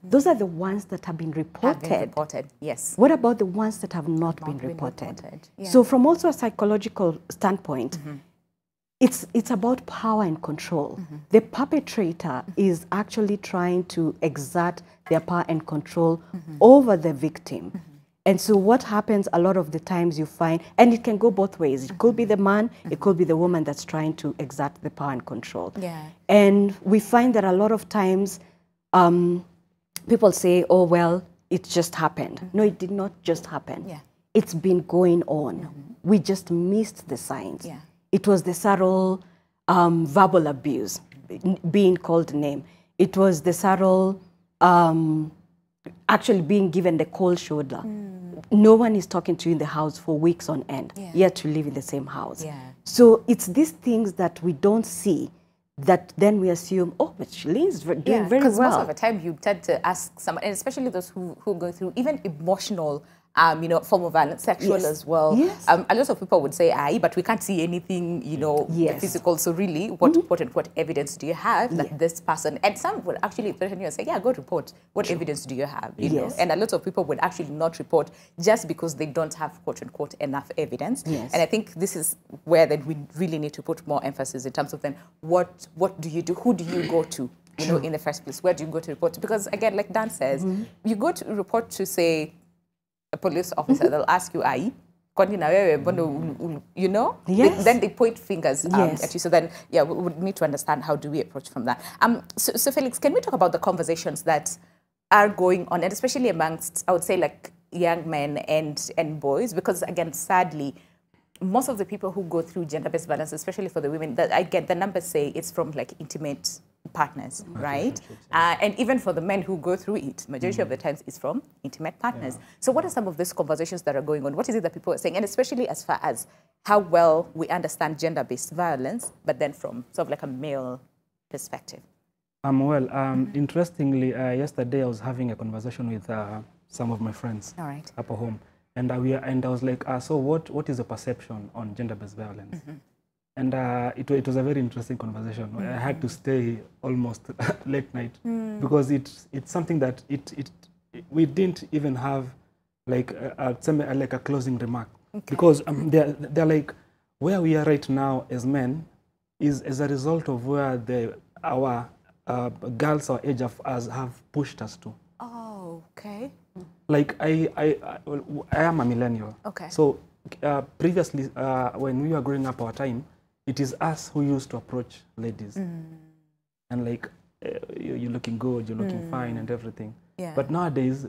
those are the ones that have been reported. Have been reported, yes. What about the ones that have not been reported? Yeah. So from also a psychological standpoint, it's about power and control. The perpetrator is actually trying to exert their power and control over the victim. And so what happens a lot of the times you find, and it can go both ways. It could be the man, it could be the woman that's trying to exert the power and control. Yeah. And we find that a lot of times people say, oh, well, it just happened. No, it did not just happen. Yeah. It's been going on. We just missed the signs. Yeah. It was the subtle verbal abuse, being called a name. It was the subtle actually being given the cold shoulder. No one is talking to you in the house for weeks on end, yet you live in the same house. Yeah. So it's these things that we don't see that then we assume, oh, but Shalene's doing very well. Because most of the time you tend to ask someone, and especially those who go through even emotional form of violence, sexual as well. Yes. A lot of people would say, aye, but we can't see anything, physical. So really, what quote-unquote evidence do you have that this person, and some would actually threaten you and say, yeah, go report. What evidence do you have? You know? And a lot of people would actually not report just because they don't have quote-unquote enough evidence. Yes. And I think this is where then we really need to put more emphasis in terms of then what do you do? Who do you go to? In the first place, where do you go to report? Because again, like Dan says, you go to report to, say, a police officer, they'll ask you, aye, yes. Then they point fingers at you. So then, we would need to understand how do we approach from that. So Felix, can we talk about the conversations that are going on, and especially amongst, I would say, like young men and boys, because again, sadly, most of the people who go through gender-based violence, especially for the women, that I get the numbers say it's from like intimate partners, right? And even for the men who go through it, majority of the times it's from intimate partners. Yeah. So what are some of these conversations that are going on? What is it that people are saying? And especially as far as how well we understand gender-based violence, but then from sort of like a male perspective. Interestingly, yesterday I was having a conversation with some of my friends up at home. And I was like, so what is the perception on gender-based violence? And it was a very interesting conversation. I had to stay almost late night because it's something that we didn't even have like a closing remark. Because they're like, where we are right now as men is as a result of where our girls our age have pushed us to. Oh, okay. Like I am a millennial. Okay. So previously, when we were growing up our time, it is us who used to approach ladies, and like you're looking good, you're looking fine, and everything. Yeah. But nowadays,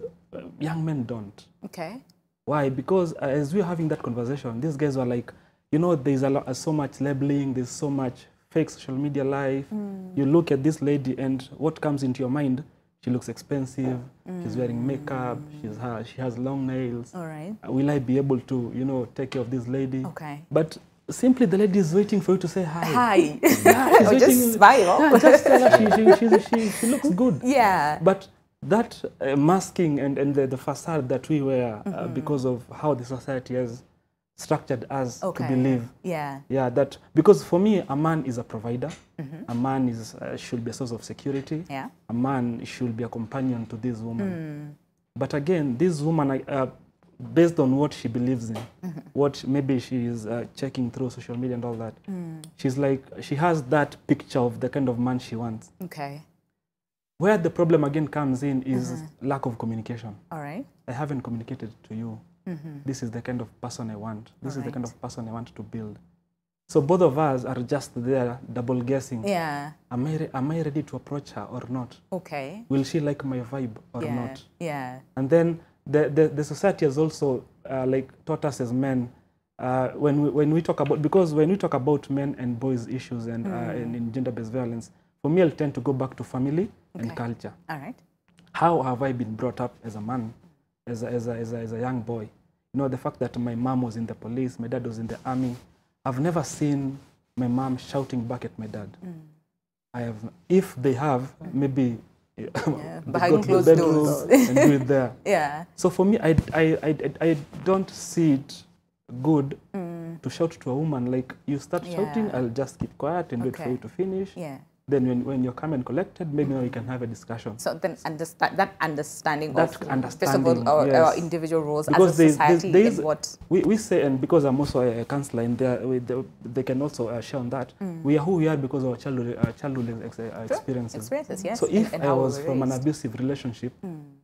young men don't. Okay. Why? Because as we were having that conversation, these guys were like, there's so much labeling, there's so much fake social media life. You look at this lady, and what comes into your mind? She looks expensive. She's wearing makeup. She has long nails. All right. Will I be able to, take care of this lady? Okay. But simply the lady is waiting for you to say hi. Hi. Yeah, she's just smile. Yeah, just tell her she looks good. Yeah. But that masking and the facade that we wear because of how the society has structured us to believe. Yeah. Yeah. That because for me, a man is a provider. A man should be a source of security. Yeah. A man should be a companion to this woman. But again, this woman, based on what she believes in, what maybe she is checking through social media and all that, she's like, she has that picture of the kind of man she wants. Okay. Where the problem again comes in is lack of communication. All right. I haven't communicated to you. This is the kind of person I want. This is the kind of person I want to build. So both of us are just there double guessing. Yeah. Am I ready to approach her or not? Okay. Will she like my vibe or not? Yeah. And then the society has also like taught us as men when we talk about, because when we talk about men and boys issues and in gender-based violence, for me I'll tend to go back to family and culture. All right. How have I been brought up as a man, as a young boy? The fact that my mom was in the police, my dad was in the army. I've never seen my mom shouting back at my dad. I have. If they have, maybe behind closed doors and do it there. Yeah. So for me, I don't see it good to shout to a woman like, you start shouting, I'll just keep quiet and wait for you to finish. Yeah. then when you're calm and collected, maybe now you can have a discussion. So then that understanding of first of all, our individual roles because as a society and what... We say, and because I'm also a counselor, and they can also share on that, we are who we are because of our childhood experiences. Yes. So if I was from an abusive relationship,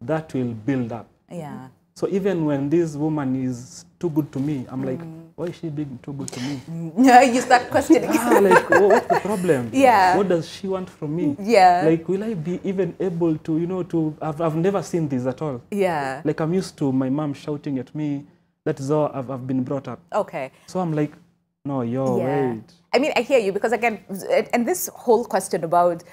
that will build up. Yeah. So even when this woman is too good to me, I'm like, why is she being too good to me? Yeah, you start questioning. Like, what's the problem? Yeah. What does she want from me? Yeah. Like, will I be even able to, I've never seen this at all. Yeah. Like, I'm used to my mom shouting at me. That is how I've been brought up. Okay. So I'm like, no, wait. I mean, I hear you because again, and this whole question about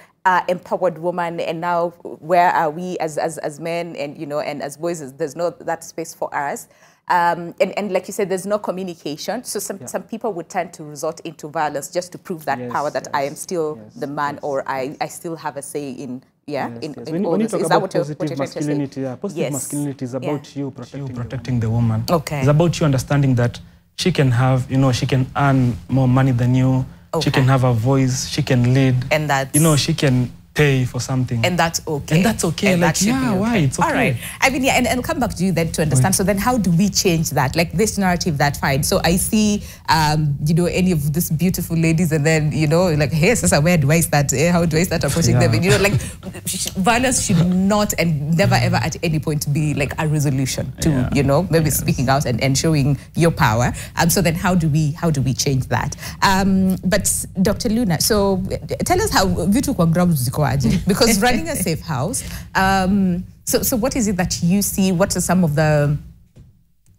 empowered woman and now where are we as men and, and as boys, there's no that space for us. And like you said, there's no communication. So some people would tend to resort into violence just to prove that power that I am still the man or I still have a say in, in all when you this. talk Is about that positive masculinity, positive masculinity is about you protecting the woman. Okay. It's about you understanding that she can have, she can earn more money than you. Okay. She can have a voice. She can lead. And that's... she can pay for something. And that's okay. And that's okay. And like, that should be okay. Why? It's okay. All right. I mean, and I'll come back to you then to understand. So then how do we change that? Like this narrative that fine. So I see, any of these beautiful ladies and then, like, hey, Sasa, where do I start? How do I start approaching them? And, like, violence should not and never ever at any point be like a resolution to, maybe speaking out and showing your power. So then how do we change that? But Dr. Luna, so tell us how vitu kwa ground ziko aje, because running a safe house, so what is it that you see? What are some of the,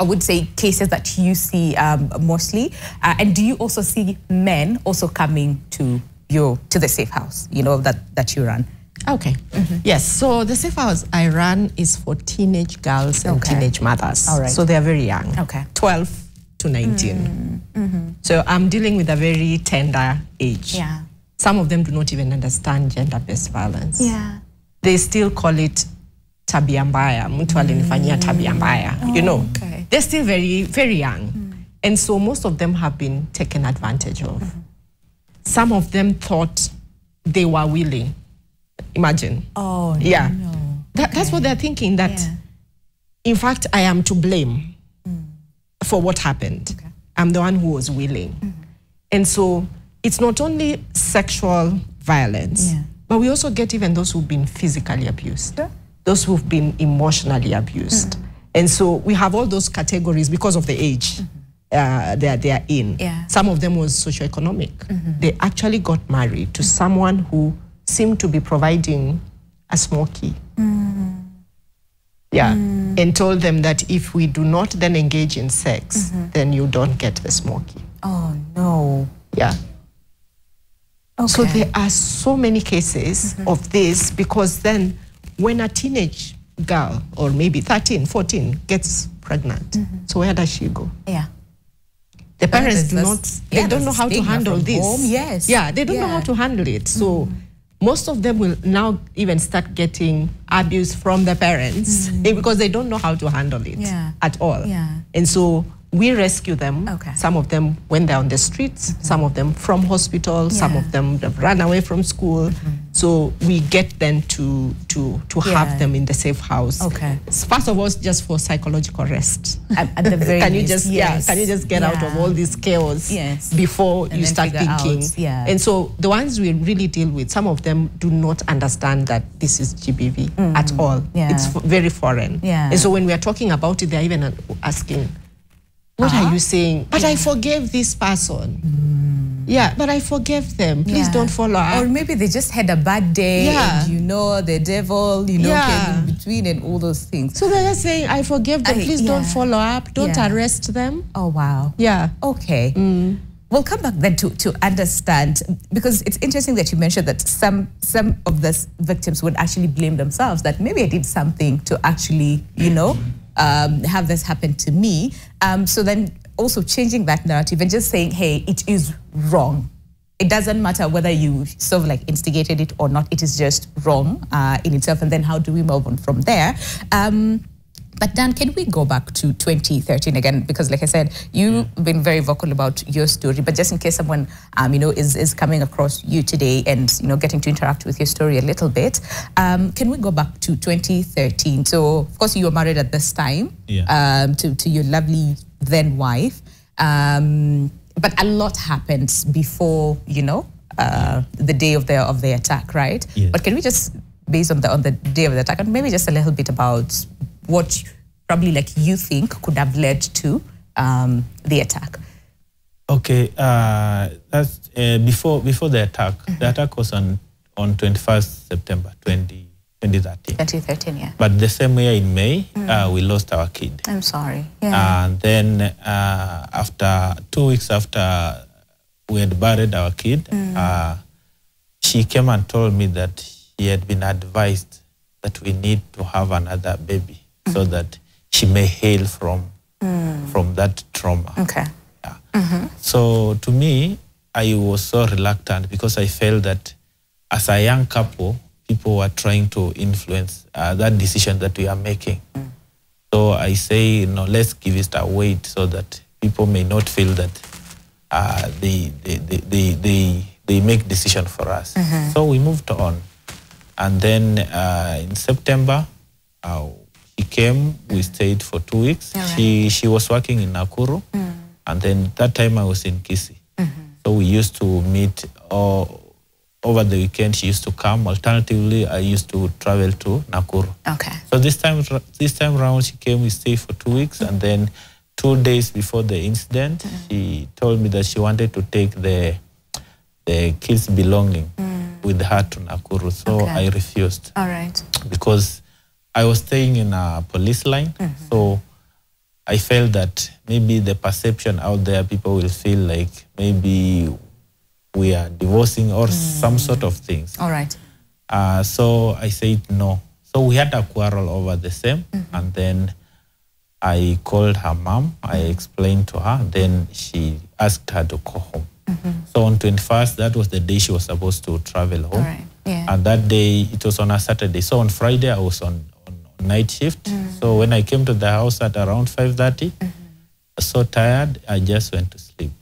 I would say, cases that you see mostly? And do you also see men also coming to the safe house, that you run? Okay. Yes. So the safe house I run is for teenage girls and teenage mothers. All right. So they're very young. Okay. 12 to 19. So I'm dealing with a very tender age. Yeah. Some of them do not even understand gender-based violence. Yeah. They still call it tabia mbaya. Mtu alinifanyia tabia mbaya. Okay. They're still very, very young. And so most of them have been taken advantage of. Some of them thought they were willing. Imagine. Oh, yeah. No. That's what they're thinking, that in fact I am to blame for what happened. Okay. I'm the one who was willing. And so it's not only sexual violence, but we also get even those who've been physically abused, those who've been emotionally abused. And so we have all those categories because of the age they are in. Yeah. Some of them was socioeconomic. They actually got married to someone who seemed to be providing a smoky. Yeah, and told them that if we do not then engage in sex, then you don't get the smoky. Oh, no. Yeah. Okay. So there are so many cases of this, because then when a teenage girl, or maybe 13, 14, gets pregnant, so where does she go? Yeah. The parents they don't know how to handle this. Home, yes. Yeah, they don't know how to handle it. So most of them will now even start getting abuse from the parents because they don't know how to handle it at all. Yeah. And so we rescue them. Okay. Some of them when they're on the streets, some of them from hospital, some of them have run away from school. So we get them to have them in the safe house. Okay. First of all, just for psychological rest. At the very can you least, just can you just get out of all this chaos before you start thinking? And so the ones we really deal with, some of them do not understand that this is GBV at all. It's very foreign. And so when we are talking about it, they're even asking, what are you saying? But I forgave this person. Yeah, but I forgave them. Please don't follow up. Or maybe they just had a bad day and the devil, came in between and all those things. So they're just saying, I forgive them. Please don't follow up. Don't arrest them. Oh, wow. Yeah. Okay. We'll come back then to understand, because it's interesting that you mentioned that some of the victims would actually blame themselves, that maybe I did something to actually, have this happen to me. So then also changing that narrative and just saying, hey, it is wrong. It doesn't matter whether you sort of like instigated it or not, it is just wrong in itself. And then how do we move on from there? But Dan, can we go back to 2013 again? Because like I said, you've been very vocal about your story, but just in case someone, is coming across you today and, getting to interact with your story a little bit, can we go back to 2013? So, of course, you were married at this time to your lovely then wife. But a lot happened before, the day of the attack, right? Yes. But can we just, based on the day of the attack, and maybe just a little bit about what probably you think could have led to the attack? Okay, that's before the attack. The attack was on 21st September 2013. 2013, yeah. But the same year in May, we lost our kid. I'm sorry. Yeah. And then after 2 weeks after we had buried our kid, she came and told me that she had been advised that we need to have another baby so that she may heal from that trauma. Okay. Yeah. So to me, I was so reluctant because I felt that as a young couple, people were trying to influence that decision that we are making. So I say, let's give it a wait so that people may not feel that they make decision for us. So we moved on. And then in September, she came, we stayed for 2 weeks. Right. She was working in Nakuru. And then that time I was in Kisii. So we used to meet over the weekend. She used to come. Alternatively, I used to travel to Nakuru. Okay. So this time around, she came, we stayed for 2 weeks. And then 2 days before the incident, she told me that she wanted to take the kids' belonging with her to Nakuru. So I refused. All right. Because I was staying in a police line. So I felt that maybe the perception out there, people will feel like maybe we are divorcing or some sort of things. All right. So I said no. So we had a quarrel over the same. And then I called her mom. I explained to her. Then she asked her to go home. So on 21st, that was the day she was supposed to travel home. Right. Yeah. And that day, it was on a Saturday. So on Friday, I was on night shift. So when I came to the house at around 5:30, I was so tired, I just went to sleep.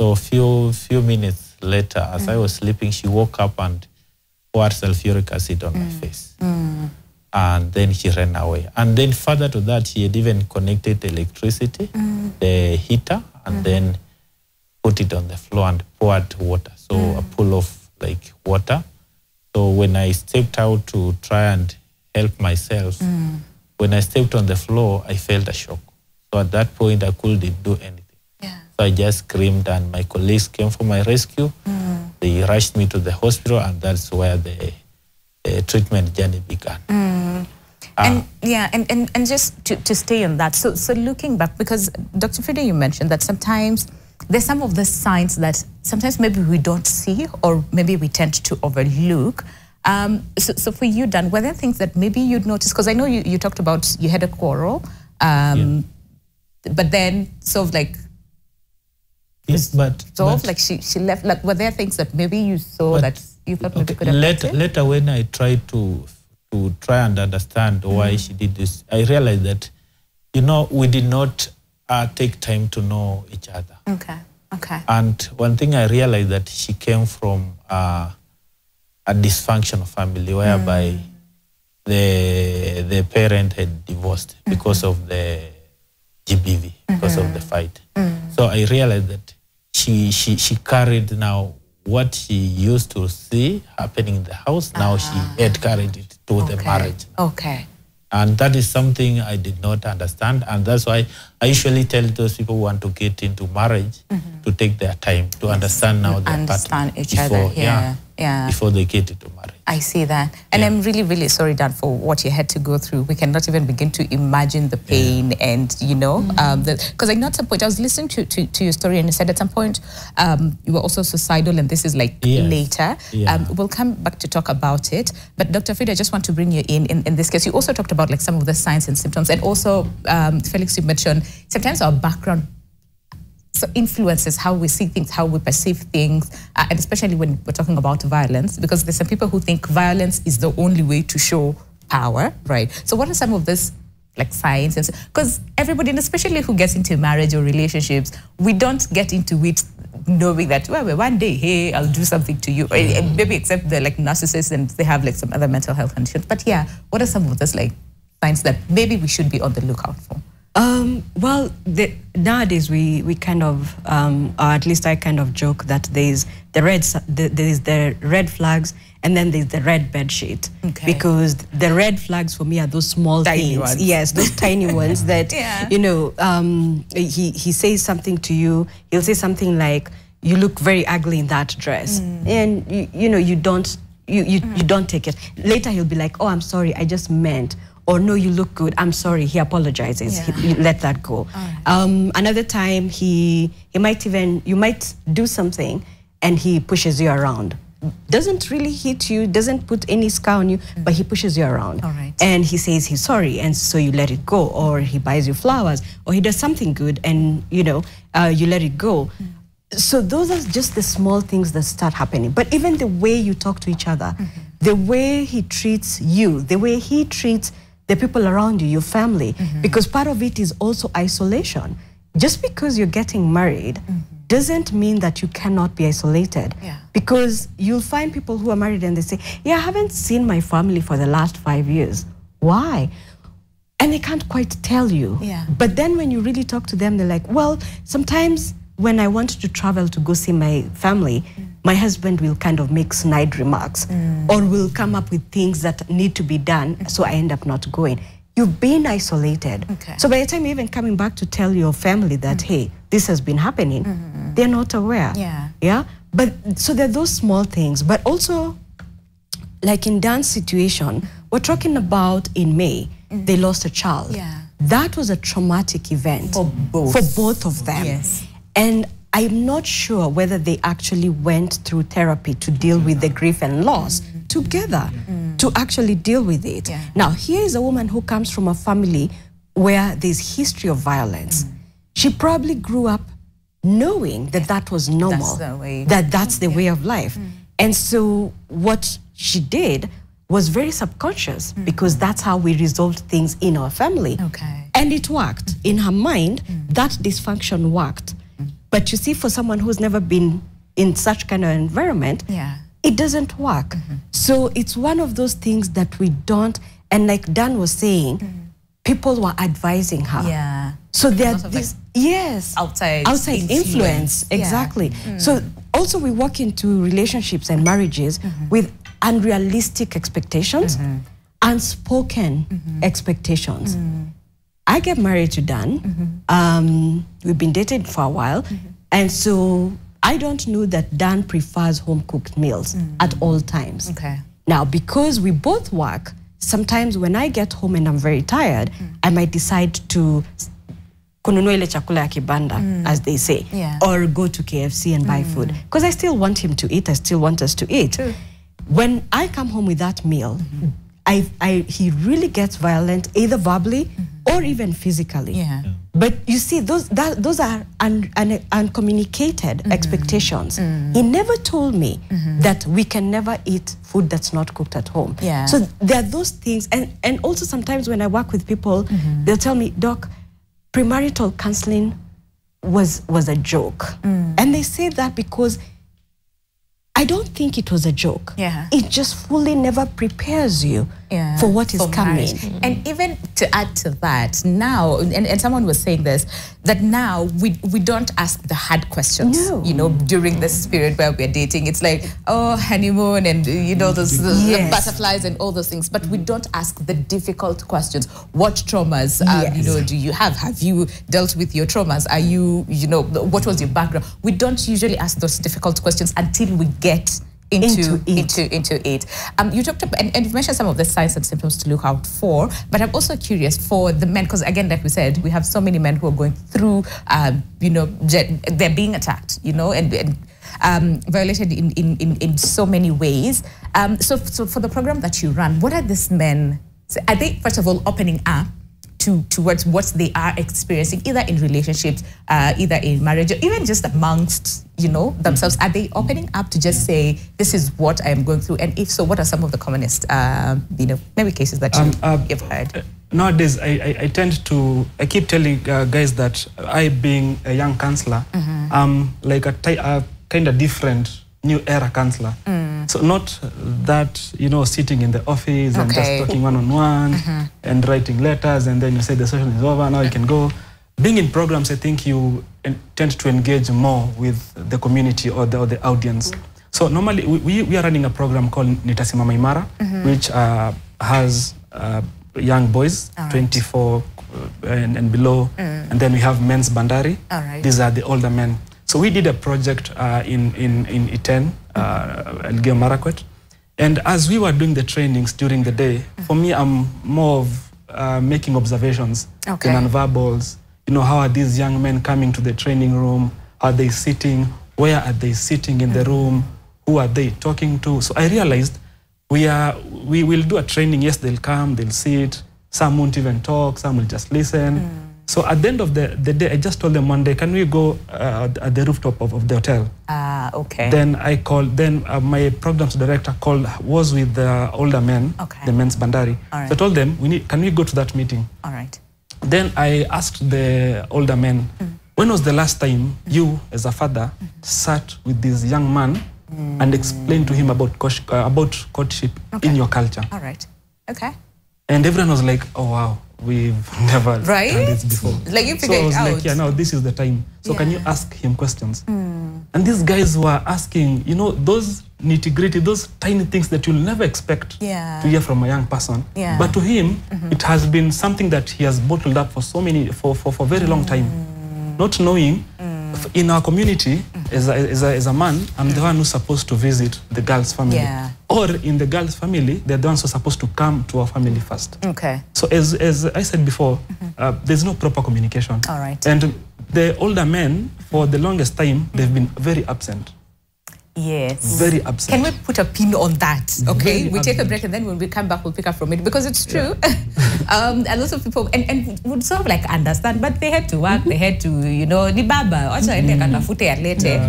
So few minutes later, as I was sleeping, she woke up and poured sulfuric acid on my face. And then she ran away. And then further to that, she had even connected electricity, the heater, and then put it on the floor and poured water. So a pool of water. So when I stepped out to try and help myself, when I stepped on the floor, I felt a shock. So at that point, I couldn't do anything. Yeah. So I just screamed and my colleagues came for my rescue. They rushed me to the hospital and that's where the treatment journey began. And just to stay on that, so looking back, because Dr. Frida, you mentioned that sometimes there's some of the signs that sometimes maybe we don't see or maybe we tend to overlook. So for you, Dan, were there things that maybe you'd noticed? Because I know you talked about you had a quarrel, but then sort of like... Yes, but she left. Like, were there things that maybe you saw that you thought maybe could have later when I tried to try and understand why she did this, I realized that, we did not take time to know each other. Okay. And one thing I realized that she came from a dysfunctional family whereby the parent had divorced because of the GBV, because of the fight. So I realized that she carried now what she used to see happening in the house. Now she had carried it to the marriage. Okay. And that is something I did not understand. And that's why I usually tell those people who want to get into marriage to take their time to understand now their partner each other. Before they get into marriage. I see that. And I'm really, really sorry, Dan, for what you had to go through. We cannot even begin to imagine the pain and, because I know at some point, I was listening to your story and you said at some point you were also suicidal and this is later. We'll come back to talk about it. But Dr. Frida, I just want to bring you in this case. You also talked about some of the signs and symptoms, and also, Felix, you mentioned sometimes our background influences how we see things, how we perceive things, and especially when we're talking about violence, because there's some people who think violence is the only way to show power, right? So what are some of these like signs, and because everybody, and especially who gets into marriage or relationships, we don't get into it knowing that, well, one day, hey, I'll do something to you. Maybe except the like narcissists and they have like some other mental health conditions. But yeah, what are some of those like signs that maybe we should be on the lookout for? Well, nowadays we kind of, or at least I kind of joke that there's the red flags and then there's the red bed sheet. Okay. Because the red flags for me are those small tiny things. Ones. Yes, those tiny ones that, you know, he says something to you, he'll say something like, you look very ugly in that dress. And, you know, you don't take it. Later he'll be like, oh, I'm sorry, I just meant. Or no, you look good, I'm sorry, he apologizes, he let that go. Another time you might do something and he pushes you around. Doesn't really hit you, doesn't put any scar on you, but he pushes you around. And he says he's sorry, and so you let it go. Or he buys you flowers, or he does something good and, you know, you let it go. So those are just the small things that start happening. But even the way you talk to each other, the way he treats you, the way he treats the people around you, your family, because part of it is also isolation. Just because you're getting married doesn't mean that you cannot be isolated. Because you'll find people who are married and they say, yeah, I haven't seen my family for the last 5 years. Why? And they can't quite tell you. But then when you really talk to them, they're like, well, sometimes when I want to travel to go see my family, my husband will kind of make snide remarks or will come up with things that need to be done, so I end up not going. You've been isolated. So by the time you're even coming back to tell your family that, hey, this has been happening, they're not aware. But so there are those small things. But also, like in Dan's situation, we're talking about in May, they lost a child. That was a traumatic event for both of them. And I'm not sure whether they actually went through therapy to deal with the grief and loss together, to actually deal with it. Now, here is a woman who comes from a family where there's history of violence. She probably grew up knowing that that was normal, that's the way of life. And so what she did was very subconscious because that's how we resolved things in our family. And it worked. In her mind, that dysfunction worked. But you see, for someone who's never been in such kind of environment, it doesn't work. So it's one of those things that we don't, and like Dan was saying, people were advising her. So there are this, outside influence. Exactly. So also we walk into relationships and marriages with unrealistic expectations, unspoken expectations. I get married to Dan. We've been dating for a while. And so I don't know that Dan prefers home-cooked meals at all times. Now, because we both work, sometimes when I get home and I'm very tired, I might decide to kununua ile chakula ya kibanda, as they say, or go to KFC and buy food. Because I still want him to eat. I still want us to eat. When I come home with that meal, he really gets violent, either verbally or even physically. But you see, those are uncommunicated expectations. He never told me that we can never eat food that's not cooked at home. So there are those things. And also sometimes when I work with people, they'll tell me, Doc, premarital counseling was a joke. And they say that because I don't think it was a joke. It just fully never prepares you for what is coming. And even to add to that, now, and someone was saying this, that now we don't ask the hard questions, you know, during this period where we're dating. It's like, oh, honeymoon and, you know, the butterflies and all those things. But we don't ask the difficult questions. What traumas, you know, do you have? Have you dealt with your traumas? Are you, you know, what was your background? We don't usually ask those difficult questions until we get into it. You talked about, and you mentioned some of the signs and symptoms to look out for, but I'm also curious for the men, because again, like we said, we have so many men who are going through, you know, they're being attacked, you know, and violated in so many ways. So for the program that you run, what are these men, are they, first of all, opening up towards what they are experiencing, either in relationships, either in marriage, or even just amongst, you know, themselves? Are they opening up to just say, this is what I am going through? And if so, what are some of the commonest, you know, maybe cases that you've heard? nowadays I keep telling guys that I, being a young counselor, I'm like a kind of different new era counselor. So not that, sitting in the office and just talking one-on-one and writing letters and then you say the session is over, now you can go. Being in programs, I think you tend to engage more with the community or the audience. So normally we are running a program called Nitasimama Imara, which has young boys, 24 and below, and then we have men's bandari. These are the older men. So we did a project in Iten, Elgeyo Marakwet, and as we were doing the trainings during the day, for me, I'm more of making observations, the nonverbals. How are these young men coming to the training room? Are they sitting? Where are they sitting in the room? Who are they talking to? So I realized we will do a training. Yes, they'll come, they'll sit. Some won't even talk. Some will just listen. So at the end of the day, I just told them one day, can we go at the rooftop of the hotel? Then I called, my programs director was with the older men, the men's bandari. So I told them, can we go to that meeting? Then I asked the older men, when was the last time you, as a father, sat with this young man and explained to him about courtship in your culture? And everyone was like, oh, wow, we've never done this before. Like you figured it out. So I was like, yeah, now this is the time. So can you ask him questions? And these guys were asking, those nitty-gritty, those tiny things that you'll never expect to hear from a young person. But to him, it has been something that he has bottled up for a very long time. Not knowing, in our community, as a man, I'm the one who's supposed to visit the girl's family. Or in the girl's family, they're the ones who are supposed to come to our family first. So as I said before, there's no proper communication. And the older men, for the longest time, they've been very absent. Very absent. Can we put a pin on that? We take a break and then when we come back, we'll pick up from it because it's true. And lots of people and would sort of like understand, but they had to work, they had to, ni baba,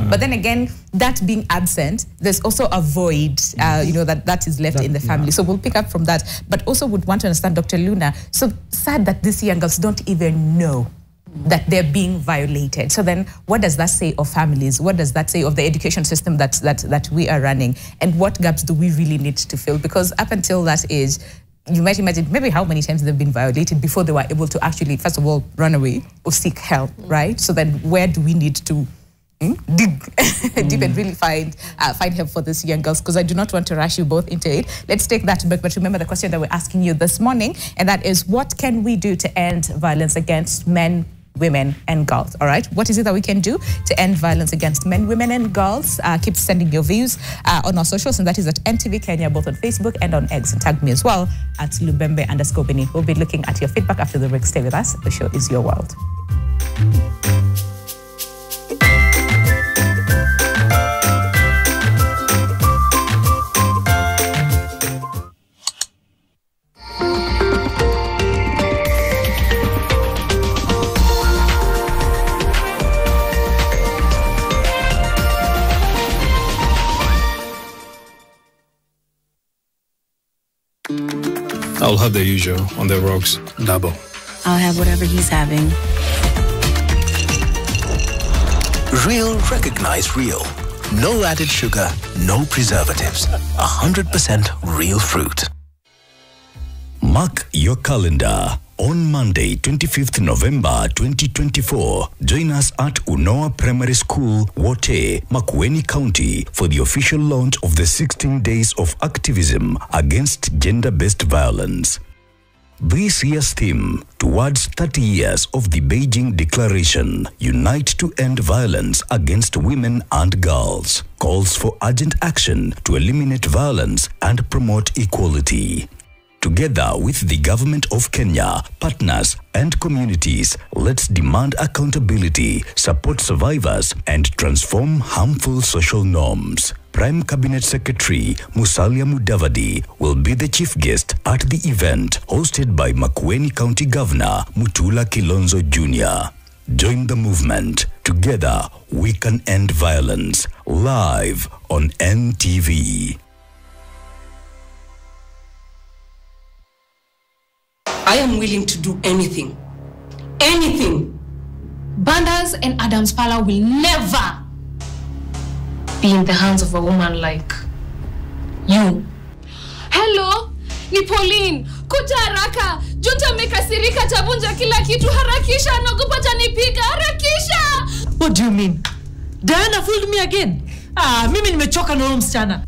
but then again, that being absent, there's also a void, that is left in the family. So we'll pick up from that. But also would want to understand, Dr. Luna, so sad that these young girls don't even know that they're being violated. So then what does that say of families? What does that say of the education system that we are running? And what gaps do we really need to fill? Because up until that age, you might imagine maybe how many times they've been violated before they were able to actually, first of all, run away or seek help, right? So then where do we need to dig deep and really find help for these young girls? Because I do not want to rush you both into it. Let's take that back. But remember the question that we're asking you this morning, and that is, what can we do to end violence against men, women and girls? All right, what is it that we can do to end violence against men, women and girls? Keep sending your views on our socials, and that is at NTV Kenya, both on Facebook and on X, and tag me as well at Lubembe_Beni. We'll be looking at your feedback after the break. Stay with us. The show is your world. I'll have the usual on the rocks, double. I'll have whatever he's having. Real recognize real. No added sugar, no preservatives. 100% real fruit. Mark your calendar. On Monday, 25th November 2024, join us at Unoa Primary School, Wote, Makueni County, for the official launch of the 16 Days of Activism against gender-based violence. This year's theme, towards 30 years of the Beijing Declaration, Unite to End Violence Against Women and Girls, calls for urgent action to eliminate violence and promote equality. Together with the government of Kenya, partners and communities, let's demand accountability, support survivors, and transform harmful social norms. Prime Cabinet Secretary Musalia Mudavadi will be the chief guest at the event, hosted by Makueni County Governor Mutula Kilonzo Jr. Join the movement. Together, we can end violence. Live on NTV. I am willing to do anything. Anything. Bandas and Adams Pala will never be in the hands of a woman like you. Hello, ni Pauline. Kuja haraka. Junta amekasirika, tabunja kila kitu. Harakisha, naogopa atanipiga. Harakisha. What do you mean? Diana fooled me again? Mimi nimechoka na huyo msichana.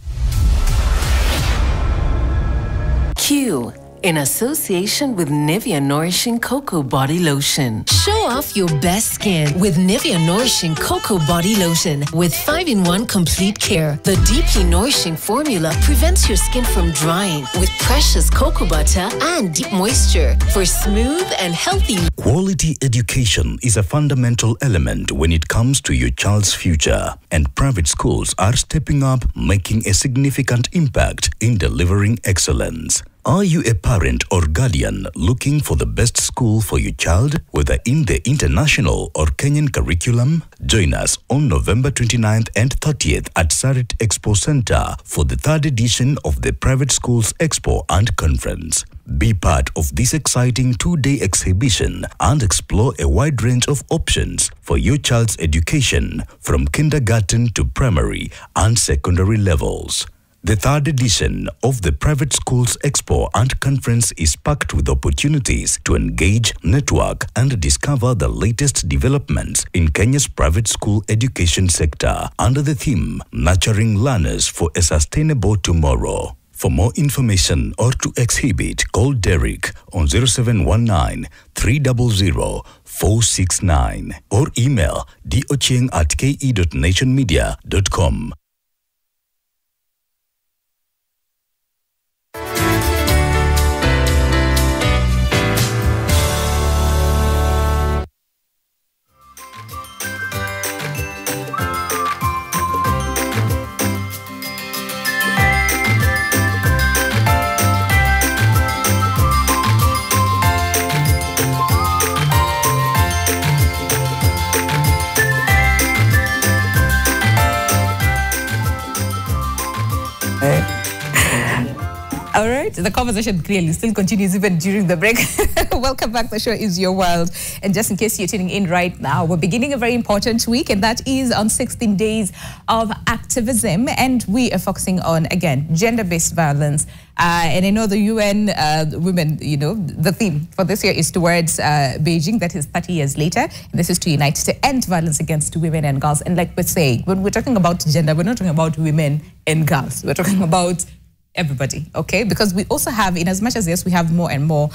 Q, in association with Nivea Nourishing Cocoa Body Lotion. Show off your best skin with Nivea Nourishing Cocoa Body Lotion with 5-in-1 complete care. The deeply nourishing formula prevents your skin from drying with precious cocoa butter and deep moisture for smooth and healthy. Quality education is a fundamental element when it comes to your child's future, and private schools are stepping up, making a significant impact in delivering excellence. Are you a parent or guardian looking for the best school for your child, whether in the international or Kenyan curriculum? Join us on November 29th and 30th at Sarit Expo Center for the 3rd edition of the Private Schools Expo and Conference. Be part of this exciting 2-day exhibition and explore a wide range of options for your child's education from kindergarten to primary and secondary levels. The 3rd edition of the Private Schools Expo and Conference is packed with opportunities to engage, network, and discover the latest developments in Kenya's private school education sector under the theme, Nurturing Learners for a Sustainable Tomorrow. For more information or to exhibit, call Derek on 0719 300 469 or email dochieng@ke.nationmedia.com. All right, the conversation clearly still continues even during the break. Welcome back. The show is Your World. And just in case you're tuning in right now, we're beginning a very important week, and that is on 16 Days of Activism. And we are focusing on, again, gender-based violence. And I know the UN Women, you know, the theme for this year is towards Beijing, that is 30 years later. And this is to unite to end violence against women and girls. And like we're saying, when we're talking about gender, we're not talking about women and girls. We're talking about everybody, okay? Because we also have, in as much as yes, we have more and more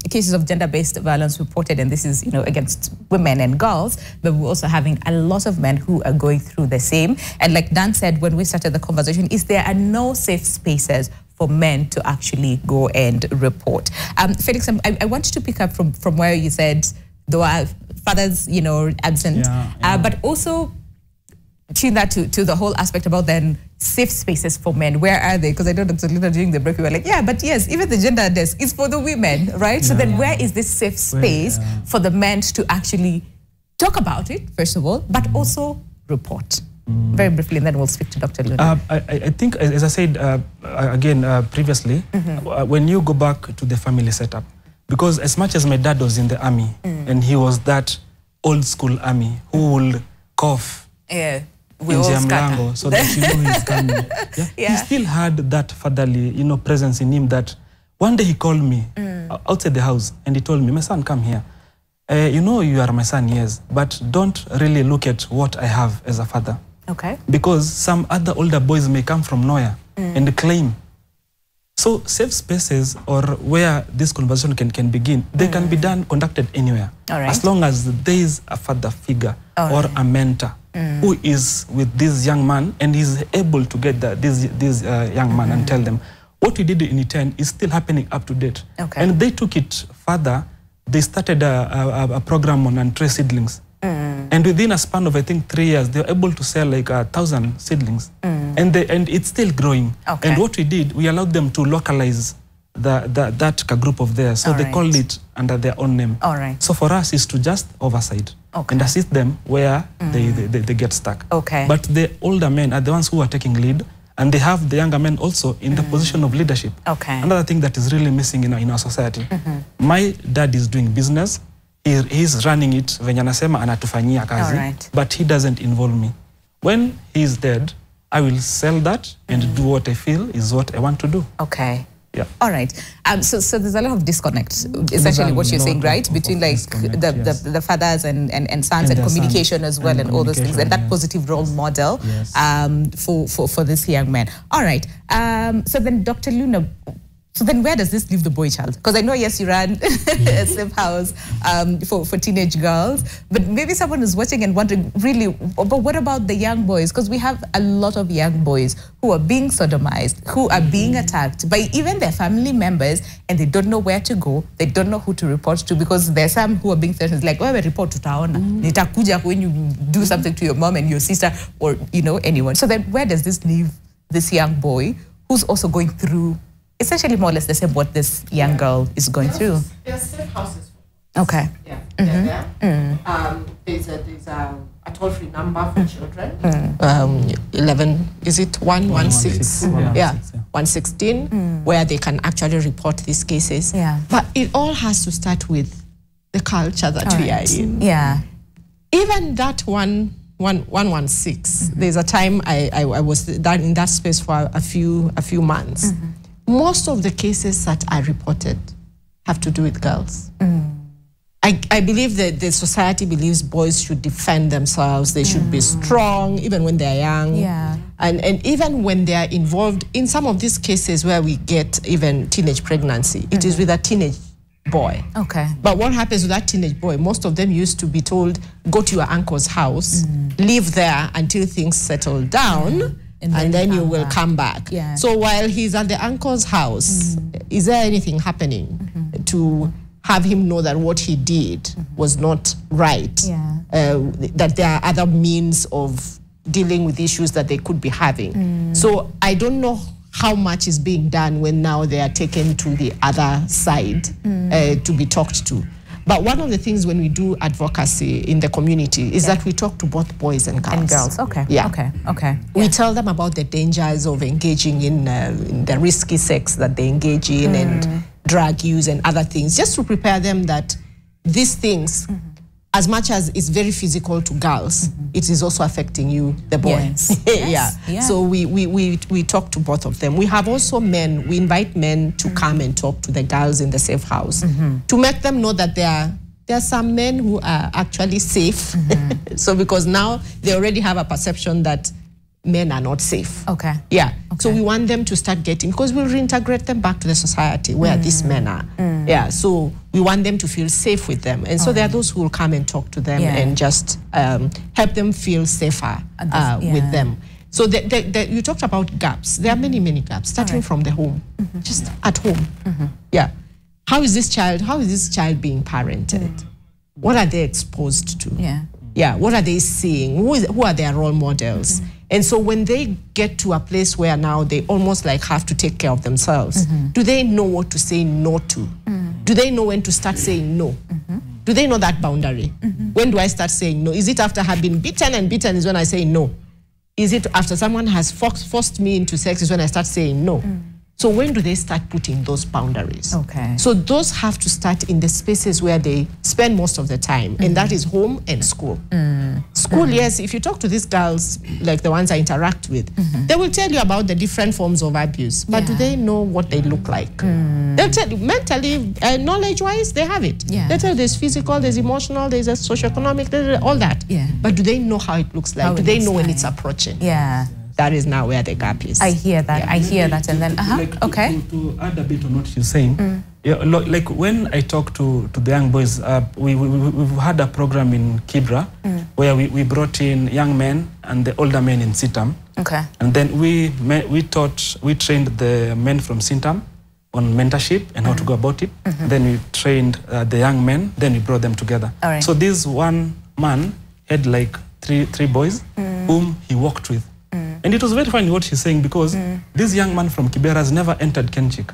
cases of gender-based violence reported, and this is, you know, against women and girls, but we're also having a lot of men who are going through the same. And like Dan said when we started the conversation, is there are no safe spaces for men to actually go and report. Felix, I want you to pick up from where you said there are fathers, you know, absent, but also tune that to the whole aspect about then safe spaces for men. Where are they? Because I know Dr. Luna during the break we were like, yeah, but yes, even the gender desk is for the women, right? Yeah. So then where is this safe space for the men to actually talk about it, first of all, but also report? Very briefly, and then we'll speak to Dr. Luna. I think, as I said again previously, when you go back to the family setup, because as much as my dad was in the army, and he was that old school army who will cough mlango so that you know he's coming. He still had that fatherly, you know, presence in him that one day he called me outside the house and he told me, my son, come here. You know you are my son, yes, but don't really look at what I have as a father. Okay. Because some other older boys may come from nowhere and claim. So safe spaces or where this conversation can begin, they can be conducted anywhere. As long as there is a father figure or a mentor who is with this young man and is able to get this young man and tell them what we did in E10 is still happening up to date. And they took it further. They started a program on untrace seedlings. And within a span of, I think, 3 years, they were able to sell like 1,000 seedlings. And it's still growing. And what we did, we allowed them to localize that group of theirs. So they called it under their own name. So for us, is to just oversight and assist them where they get stuck. But the older men are the ones who are taking lead and they have the younger men also in the position of leadership. Okay. Another thing that is really missing in our society. My dad is doing business. He's running it, venye anasema anatufanyia kazi, but he doesn't involve me. When he's dead, I will sell that and do what I feel is what I want to do. Okay. Yeah. All right. So there's a lot of disconnect, essentially what you're saying, right? Between like the fathers and sons and communication as well and all those things, and that positive role model for this young man. All right. So then Dr. Luna, so then where does this leave the boy child? Because I know, yes, you ran a safe house for teenage girls, but maybe someone is watching and wondering, really, but what about the young boys? Because we have a lot of young boys who are being sodomized, who are being attacked by even their family members, and they don't know where to go, they don't know who to report to, because there's some who are being threatened, like, well, report to Taona. Nitakuja when you do something to your mom and your sister, or, you know, anyone. So then where does this leave this young boy who's also going through essentially more or less the same what this young girl is going through? There are safe houses. Okay. Yeah, they're there. There's a toll-free number for children. 11, is it 116? Yeah, 116, where they can actually report these cases. Yeah. But it all has to start with the culture that we are in. Yeah. Even that 116, there's a time I was in that space for a few months. Most of the cases that are reported have to do with girls. I believe that the society believes boys should defend themselves. They should be strong, even when they're young. Yeah. And even when they are involved in some of these cases where we get even teenage pregnancy, it is with a teenage boy. Okay. But what happens with that teenage boy? Most of them used to be told, go to your uncle's house, live there until things settle down, and then you will come back. Yeah. So while he's at the uncle's house, is there anything happening to have him know that what he did was not right? Yeah. That there are other means of dealing with issues that they could be having. So I don't know how much is being done when now they are taken to the other side to be talked to. But one of the things when we do advocacy in the community is that we talk to both boys and girls. Okay. Yeah. Okay. We tell them about the dangers of engaging in the risky sex that they engage in and drug use and other things, just to prepare them that these things, as much as it's very physical to girls, it is also affecting you, the boy. Yes. Yeah. So we talk to both of them. We have also men. We invite men to come and talk to the girls in the safe house to make them know that there are some men who are actually safe. So because now they already have a perception that men are not safe. Okay. Yeah. Okay. So we want them to start getting, because we'll reintegrate them back to the society where these men are. Yeah. So we want them to feel safe with them. And so there are those who will come and talk to them and just help them feel safer with them. So you talked about gaps. There are many, many gaps, starting from the home, just at home. Yeah. How is this child being parented? What are they exposed to? Yeah. What are they seeing? Who are their role models? And so when they get to a place where now they almost like have to take care of themselves, do they know what to say no to? Do they know when to start saying no? Do they know that boundary? When do I start saying no? Is it after I've been beaten and beaten is when I say no? Is it after someone has forced me into sex is when I start saying no? So when do they start putting those boundaries? Okay. So those have to start in the spaces where they spend most of the time, and that is home and school. School, yes, if you talk to these girls, like the ones I interact with, they will tell you about the different forms of abuse, but do they know what they look like? They'll tell you mentally, knowledge-wise, they have it. They'll tell you there's physical, there's emotional, there's a socioeconomic, there's all that. But do they know how it looks like? Do they know when it's approaching? Yeah. That is now where the gap is. I hear that. I hear that. And then, okay. To add a bit on what you're saying, like when I talk to the young boys, we've had a program in Kibra where we brought in young men and the older men in Sitam. Okay. And then we trained the men from Sitam on mentorship and how to go about it. Then we trained the young men, then we brought them together. All right. So this one man had like three boys whom he worked with. And it was very funny what she's saying, because this young man from Kibera has never entered Kenchik.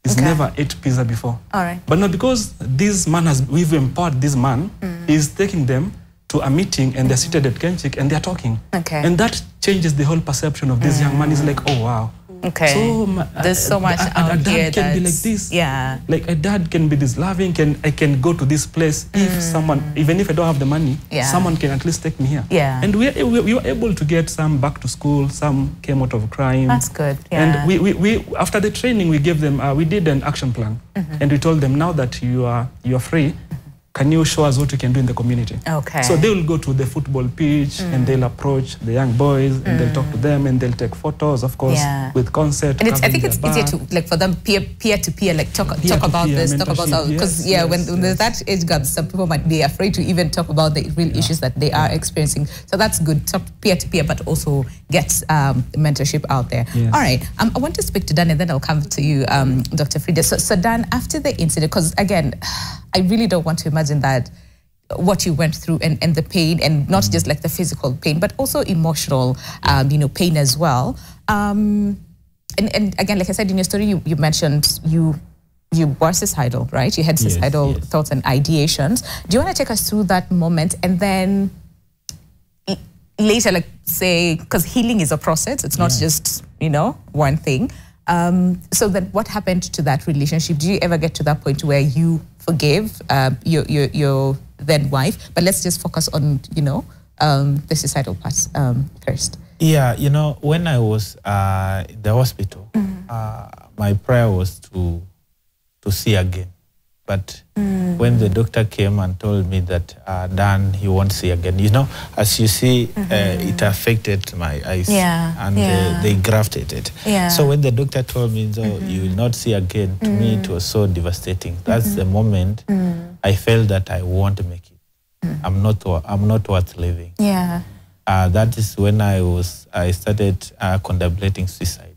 He's never ate pizza before. All right. But now because this man we've empowered this man, he's taking them to a meeting and they're seated at Kenchik and they're talking. Okay. And that changes the whole perception of this young man. He's like, oh, wow. Okay. So there's so much out a dad here can be like this. Yeah. Like a dad can be this loving. I can go to this place if someone, even if I don't have the money, someone can at least take me here. Yeah. And we were able to get some back to school. Some came out of crime. That's good. Yeah. And we after the training we gave them, we did an action plan, and we told them, now that you are free, can you show us what you can do in the community? Okay. So they will go to the football pitch and they'll approach the young boys and they'll talk to them and they'll take photos, of course, with consent. And I think it's easier to, like, for them peer to peer, like talk about this, talk about that. Because when there's that age gap, some people might be afraid to even talk about the real issues that they are experiencing. So that's good, talk peer to peer, but also get mentorship out there. Yes. All right, I want to speak to Dan and then I'll come to you, Dr. Frida. So Dan, after the incident, because again, I really don't want to imagine that what you went through and the pain, and not just like the physical pain, but also emotional, pain as well. And again, like I said in your story, you mentioned you were suicidal, right? You had suicidal thoughts and ideations. Do you want to take us through that moment and then later, like say, because healing is a process, it's not just, one thing. So then what happened to that relationship? Do you ever get to that point where you forgave your then wife? But let's just focus on, the suicidal parts first. Yeah, when I was in the hospital, my prayer was to see again. But when the doctor came and told me that, Dan, he won't see again, as you see, it affected my eyes and they grafted it. Yeah. So when the doctor told me, you will not see again, to me it was so devastating. That's the moment I felt that I won't make it. I'm not worth living. Yeah. That is when I started contemplating suicide.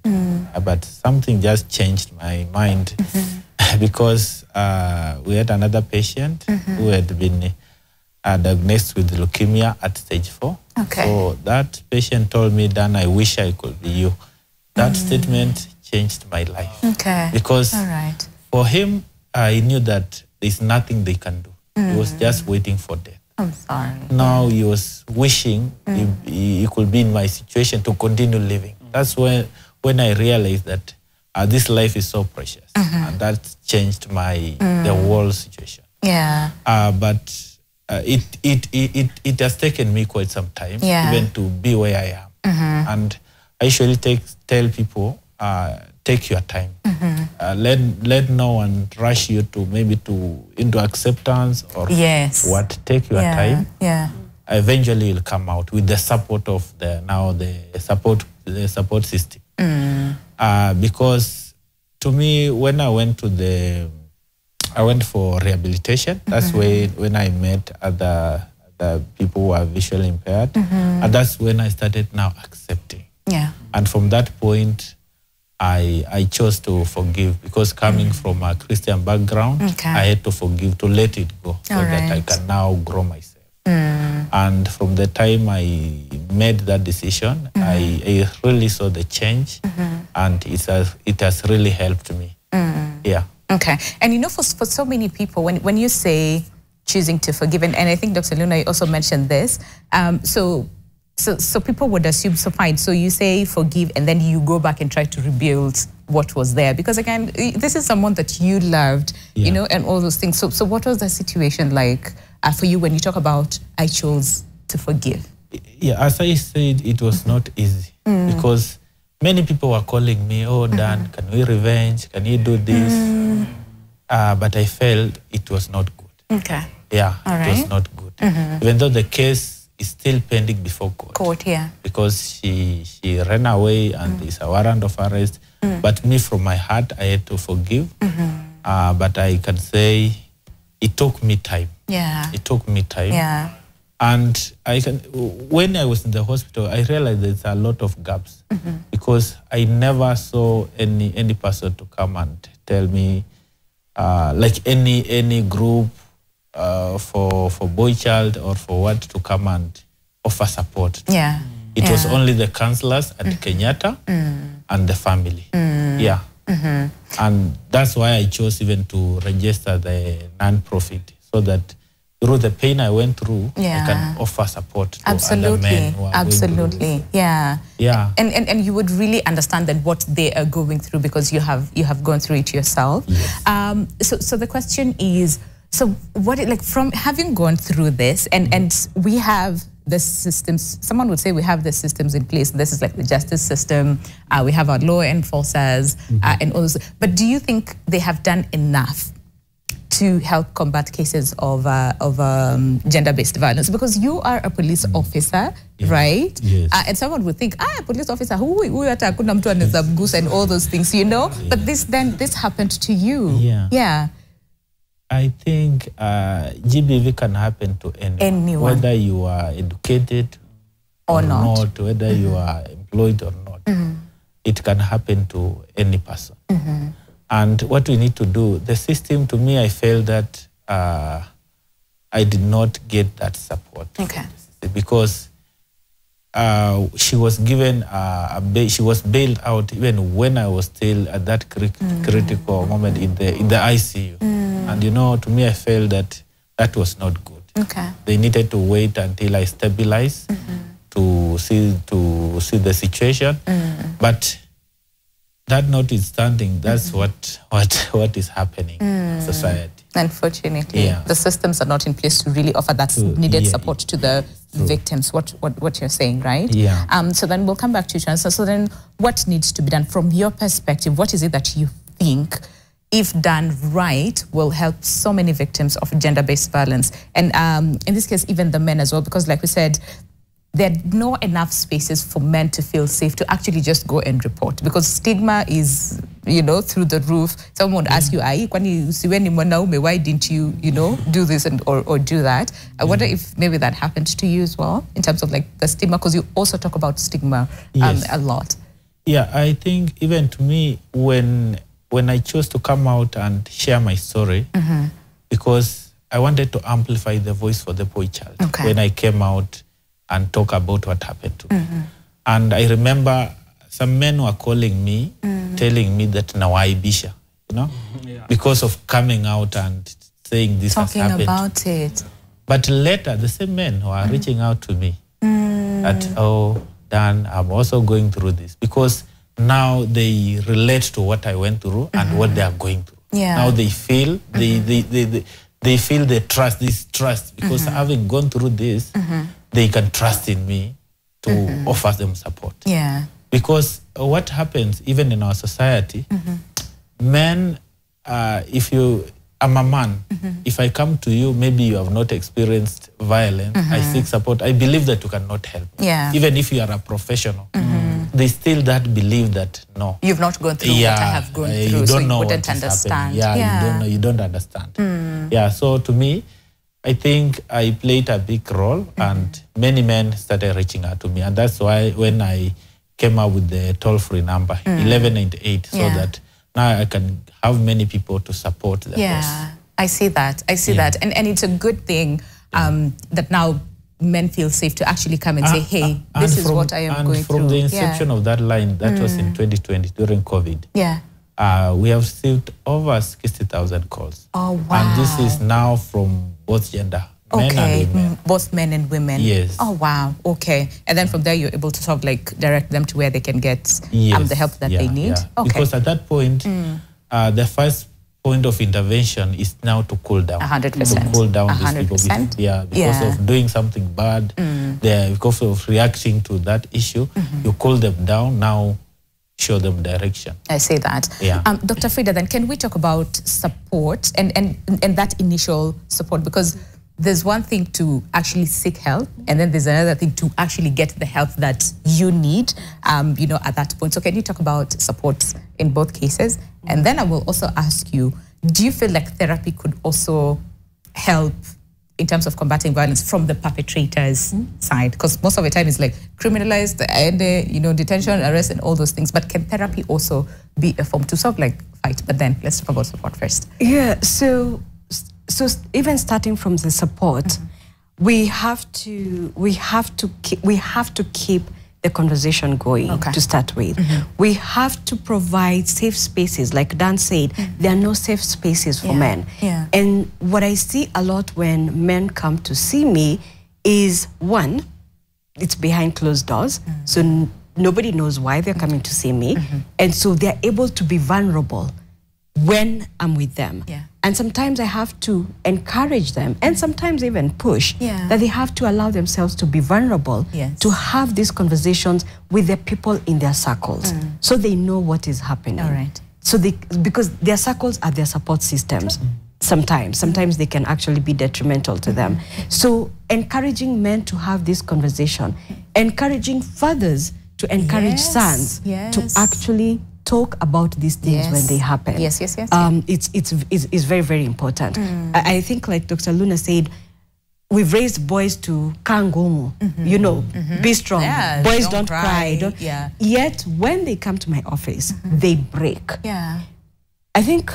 But something just changed my mind. Because we had another patient who had been diagnosed with leukemia at stage 4. Okay. So that patient told me, Dan, I wish I could be you. That statement changed my life. Okay. Because for him, he knew that there's nothing they can do. He was just waiting for death. I'm sorry. Now he was wishing he could be in my situation to continue living. That's when I realized that this life is so precious, and that changed the whole situation. Yeah. But it has taken me quite some time even to be where I am. And I usually tell people, take your time. Let no one rush you into acceptance or what. Take your time. Yeah. Eventually, you'll come out with the support of the support system. Because to me, when I went for rehabilitation. That's when I met other people who are visually impaired, and that's when I started now accepting. Yeah. And from that point, I chose to forgive, because coming from a Christian background, I had to forgive, to let it go, so that I can now grow myself. And from the time I made that decision, I really saw the change, and it has really helped me. Yeah. Okay. And you know, for so many people, when you say choosing to forgive, and I think Dr. Luna also mentioned this, so people would assume, so fine, so you say forgive and then you go back and try to rebuild what was there, because again, this is someone that you loved, you know, and all those things. So what was the situation like for you when you talk about I chose to forgive? Yeah, as I said, it was not easy, because many people were calling me, oh, Dan, can we revenge? Can you do this? But I felt it was not good. Okay. Yeah, it was not good. Even though the case is still pending before court. Because she ran away and there's a warrant of arrest. But me, from my heart, I had to forgive. But I can say it took me time. Yeah. It took me time. Yeah. And when I was in the hospital, I realized there's a lot of gaps, because I never saw any person to come and tell me, like any group for boy child or for what, to come and offer support. Yeah. It was only the counselors at Kenyatta and the family. Yeah. And that's why I chose even to register the non-profit, so that through the pain I went through, I can offer support to other men who are going through. Yeah. And you would really understand that what they are going through because you have gone through it yourself. Yes. So the question is, so what, like, from having gone through this, and we have the systems, someone would say we have the systems in place. This is like the justice system. We have our law enforcers and all those. But do you think they have done enough to help combat cases of gender-based violence? Because you are a police officer, right? Yes. And someone would think, police officer, who and all those things, you know? But this happened to you. Yeah. I think GBV can happen to anyone. Whether you are educated or not, whether you are employed or not. It can happen to any person. And what we need to do, the system, to me, I felt that I did not get that support. Because she was given she was bailed out even when I was still at that critical moment in the ICU. And you know, to me, I felt that was not good. They needed to wait until I stabilized to see the situation. But that notwithstanding, that's what is happening in society. Unfortunately, the systems are not in place to really offer that needed support to the victims. What you're saying, right? So then we'll come back to you, Chancellor. So then, what needs to be done from your perspective? What is it that you think, if done right, will help so many victims of gender-based violence? And in this case, even the men as well, because like we said, there are not enough spaces for men to feel safe to actually just go and report, because stigma is, you know, through the roof. Someone would ask you, why didn't you, do this or do that? I wonder if maybe that happened to you as well, in terms of like the stigma, because you also talk about stigma a lot. Yeah, I think even to me, when I chose to come out and share my story, because I wanted to amplify the voice for the boy child. When I came out and talk about what happened to me. And I remember some men were calling me, telling me that nawaibisha, because of coming out and saying this has happened. Talking about it. But later, the same men were reaching out to me that, oh, Dan, I'm also going through this. Because now they relate to what I went through and what they are going through. Now they feel, they feel this trust, because having gone through this, they can trust in me to offer them support. Because what happens even in our society, men, I'm a man, if I come to you, maybe you have not experienced violence, I seek support, I believe that you cannot help. Even if you are a professional. There's still that belief that, no. You've not gone through what I have gone through, so you wouldn't understand. You don't understand. So to me, I think I played a big role, and many men started reaching out to me. And that's why when I came up with the toll-free number, 1198, so that now I can have many people to support the cause. I see that. And it's a good thing that now men feel safe to actually come and say, hey, this is what I am going through. And from the inception of that line, that was in 2020, during COVID. We have received over 60,000 calls. Oh, wow. And this is now from both gender, men and women. Both men and women. Yes. Oh, wow. Okay. And then from there, you're able to sort of like direct them to where they can get the help that they need. Because at that point, the first point of intervention is now to cool down. 100%. To cool down these people. Because of doing something bad, because of reacting to that issue, you cool them down. Now show them direction. I say that. Dr. Frida, then can we talk about support and that initial support? Because there's one thing to actually seek help, and then there's another thing to actually get the help that you need, at that point. So can you talk about support in both cases? And then I will also ask you, do you feel like therapy could also help in terms of combating violence from the perpetrator's side? Because most of the time it's like criminalized and, detention, arrest and all those things. But can therapy also be a form to sort of like fight? But then let's talk about support first. So even starting from the support, we have to keep the conversation going to start with. We have to provide safe spaces. Like Dan said, there are no safe spaces for men. And what I see a lot when men come to see me is, one, it's behind closed doors. So nobody knows why they're coming to see me. And so they're able to be vulnerable when I'm with them. And sometimes I have to encourage them, and sometimes even push, that they have to allow themselves to be vulnerable, to have these conversations with the people in their circles, so they know what is happening. So because their circles are their support systems. Sometimes they can actually be detrimental to them. So encouraging men to have this conversation, encouraging fathers to encourage sons to actually talk about these things when they happen. It's very, very important. I think, like Dr. Luna said, we've raised boys to kangomu, you know, be strong. Boys don't cry. Yet when they come to my office, they break. I think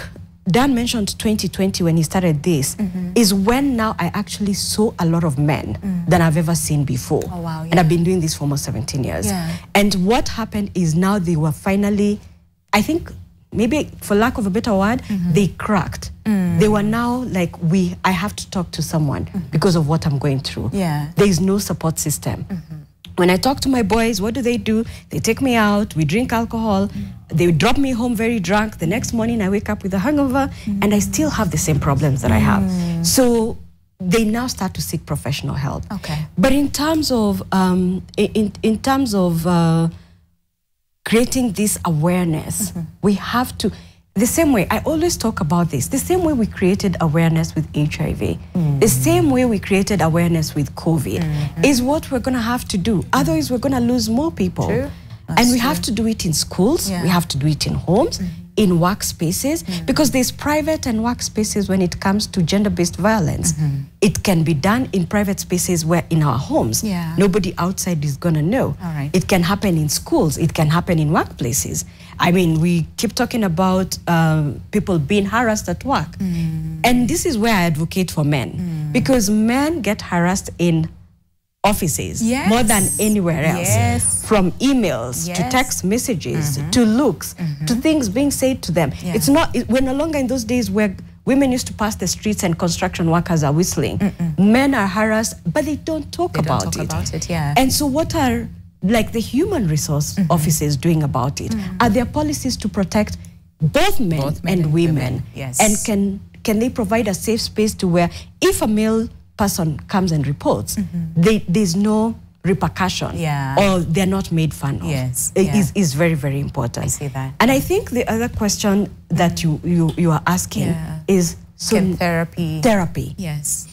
Dan mentioned 2020 when he started this, is when now I actually saw a lot of men than I've ever seen before. And I've been doing this for almost 17 years. And what happened is now they were finally, I think, maybe for lack of a better word, they cracked. They were now like, I have to talk to someone because of what I'm going through. There is no support system. When I talk to my boys, what do? They take me out, we drink alcohol, they drop me home very drunk. The next morning I wake up with a hangover and I still have the same problems that I have. So they now start to seek professional help. But in terms of, creating this awareness, we have to, the same way, I always talk about this, the same way we created awareness with HIV, the same way we created awareness with COVID, is what we're going to have to do. Otherwise, we're going to lose more people. And we have to do it in schools, we have to do it in homes, in workspaces, because there's private and workspaces when it comes to gender-based violence. It can be done in private spaces where in our homes, nobody outside is going to know. It can happen in schools, it can happen in workplaces. I mean, we keep talking about people being harassed at work. And this is where I advocate for men, because men get harassed in offices more than anywhere else, from emails to text messages to looks to things being said to them. It's not, we're no longer in those days where women used to pass the streets and construction workers are whistling. Men are harassed, but they don't talk about it. And so what are like the human resource offices doing about it? Are there policies to protect both men and women? And can they provide a safe space to where if a male person comes and reports, there's no repercussion, or they're not made fun of. Is very, very important. I see that. And I think the other question that you are asking is, so can therapy? Yes.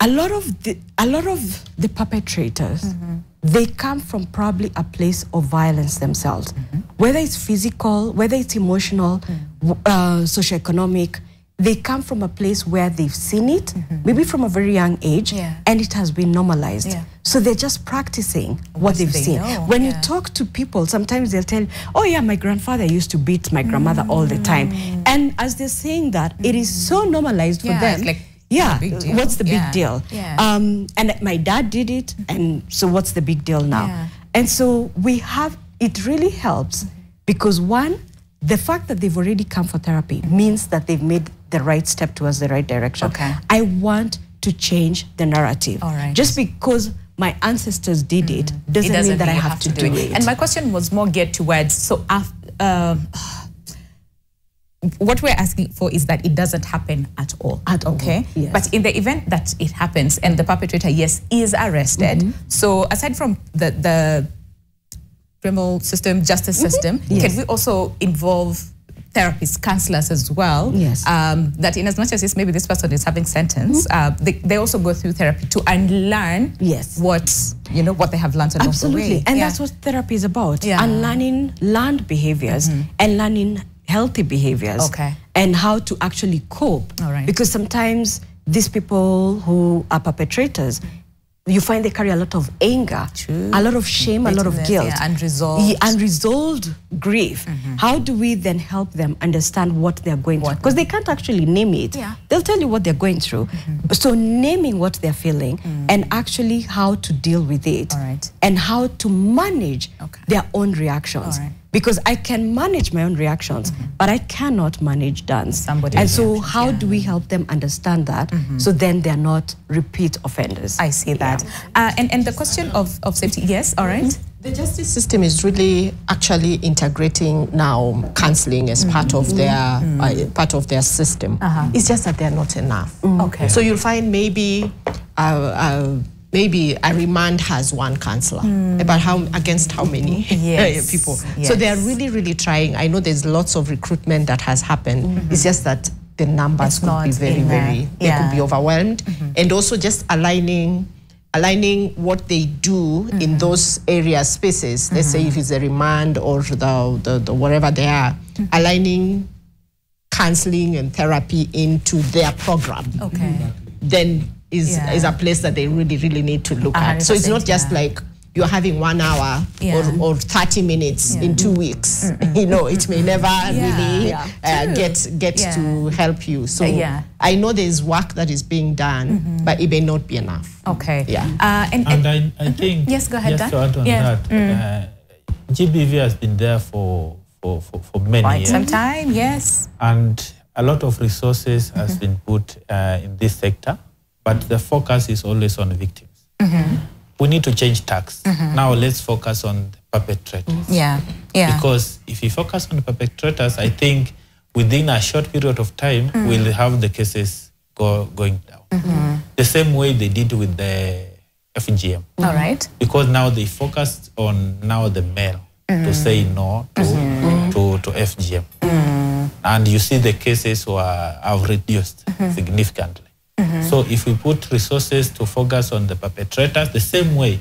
A lot of the perpetrators, they come from probably a place of violence themselves, whether it's physical, whether it's emotional, socioeconomic. They come from a place where they've seen it, maybe from a very young age, and it has been normalized. So they're just practicing what they've seen. When you talk to people, sometimes they'll tell you, oh yeah, my grandfather used to beat my grandmother all the time. And as they're saying that, it is so normalized for them. Like, what's the big deal? And my dad did it, and so what's the big deal now? And so it really helps, because one, the fact that they've already come for therapy means that they've made the right step towards the right direction. I want to change the narrative. Just because my ancestors did it doesn't mean that I have to do it. And my question was more geared towards, so what we're asking for is that it doesn't happen at all. But in the event that it happens and the perpetrator, is arrested, so aside from the criminal system, justice system, can we also involve therapists, counselors as well? That in as much as maybe this person is having sentence, they also go through therapy to unlearn what they have learned along the way. And that's what therapy is about. Unlearning learned behaviors and learning healthy behaviors and how to actually cope. Because sometimes these people who are perpetrators, you find they carry a lot of anger, a lot of shame, a lot of guilt. Unresolved grief. How do we then help them understand what they're going through? Because they can't actually name it. They'll tell you what they're going through. So naming what they're feeling and actually how to deal with it and how to manage their own reactions. Because I can manage my own reactions, but I cannot manage Dan's. And so how do we help them understand that so then they're not repeat offenders? I see that. And the question of safety, yes, all right. The justice system is really actually integrating now counseling as part of their system. It's just that they're not enough. Okay. So you'll find maybe a remand has one counselor, but against how many people? So they're really, really trying. I know there's lots of recruitment that has happened. It's just that the numbers could be they could be overwhelmed. And also just aligning what they do in those areas, spaces, let's say if it's a remand or the wherever they are, aligning counseling and therapy into their program. Then is a place that they really, really need to look at. So it's not just like you're having 1 hour or 30 minutes in 2 weeks. You know, it may never really get to help you. So I know there's work that is being done, but it may not be enough. Okay. And I think yes, go ahead, just to add on that, GBV has been there for many years. Some time, yes. And a lot of resources has been put in this sector, but the focus is always on victims. We need to change tax. Now let's focus on the perpetrators. Because if you focus on the perpetrators, I think within a short period of time, we'll have the cases going down. The same way they did with the FGM. All right. Because now they focused on the male to say no to FGM. And you see the cases have reduced significantly. So if we put resources to focus on the perpetrators, the same way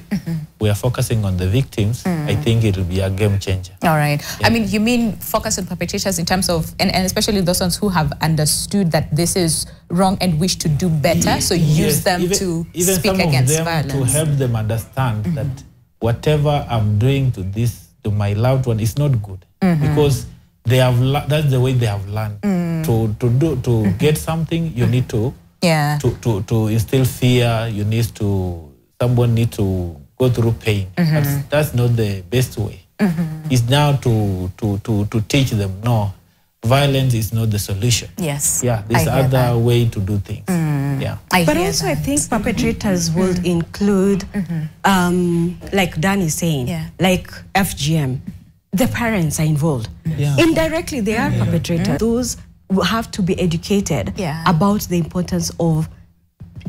we are focusing on the victims, I think it will be a game changer. All right. I mean, you mean focus on perpetrators in terms of, and especially those ones who have understood that this is wrong and wish to do better, so use them to speak against violence. To help them understand that whatever I'm doing to my loved one is not good. Because they have that's the way they have learned. To get something, you need to instill fear. Someone needs to go through pain. That's not the best way. It's now to teach them, no, violence is not the solution. Yes. There's other way to do things. But also I think perpetrators would include, like Dan is saying, like FGM. The parents are involved. Indirectly, they are perpetrators. Those have to be educated about the importance of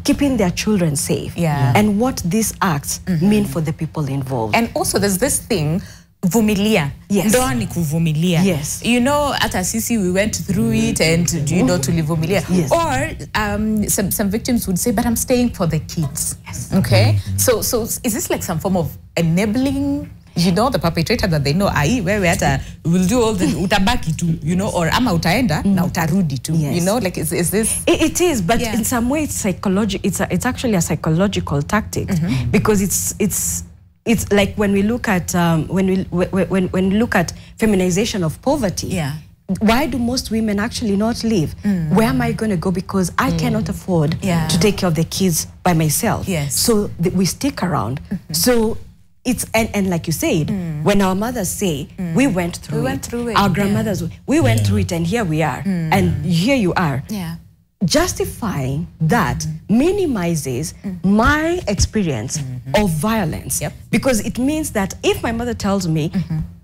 keeping their children safe and what these acts mean for the people involved. And also there's this thing, vumilia. Ndoa ni kuvumilia. You know, at Assisi we went through it, and do you know tulivumilia? Or some victims would say, but I'm staying for the kids. Okay? So is this like some form of enabling, you know, the perpetrator, that they know, we'll do all the utabaki too, you know, or ama utaenda na utarudi too, you know, like is this? It is, but in some way it's it's actually a psychological tactic, because it's like when we look at when we look at feminization of poverty. Why do most women actually not leave? Where am I going to go? Because I cannot afford to take care of the kids by myself. So we stick around. So it's and like you said, when our mothers say we went through it, our grandmothers we went through it, and here we are, and here you are. Justifying that minimizes my experience of violence, because it means that if my mother tells me,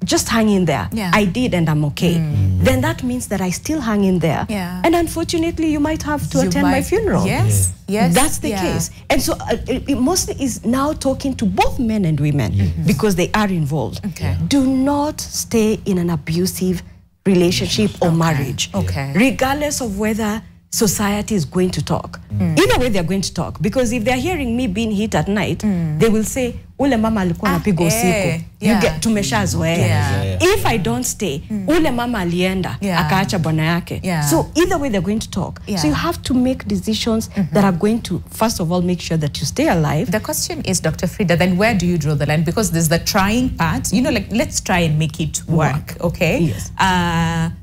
just hang in there, I did and I'm okay, then that means that I still hang in there. And unfortunately, you might have to attend my funeral. That's the case. And so it mostly is now talking to both men and women, because they are involved. Do not stay in an abusive relationship or marriage, regardless of whether society is going to talk. Either way, they're going to talk. Because if they're hearing me being hit at night, they will say, ule mama alikuwa anapiga usiku. You get tumeshazoea. If I don't stay, ule mama alienda, akaacha bwana yake. So either way, they're going to talk. So you have to make decisions that are going to, first of all, make sure that you stay alive. The question is, Dr. Frida, then where do you draw the line? Because there's the trying part. You know, like, let's try and make it work, okay? Yes.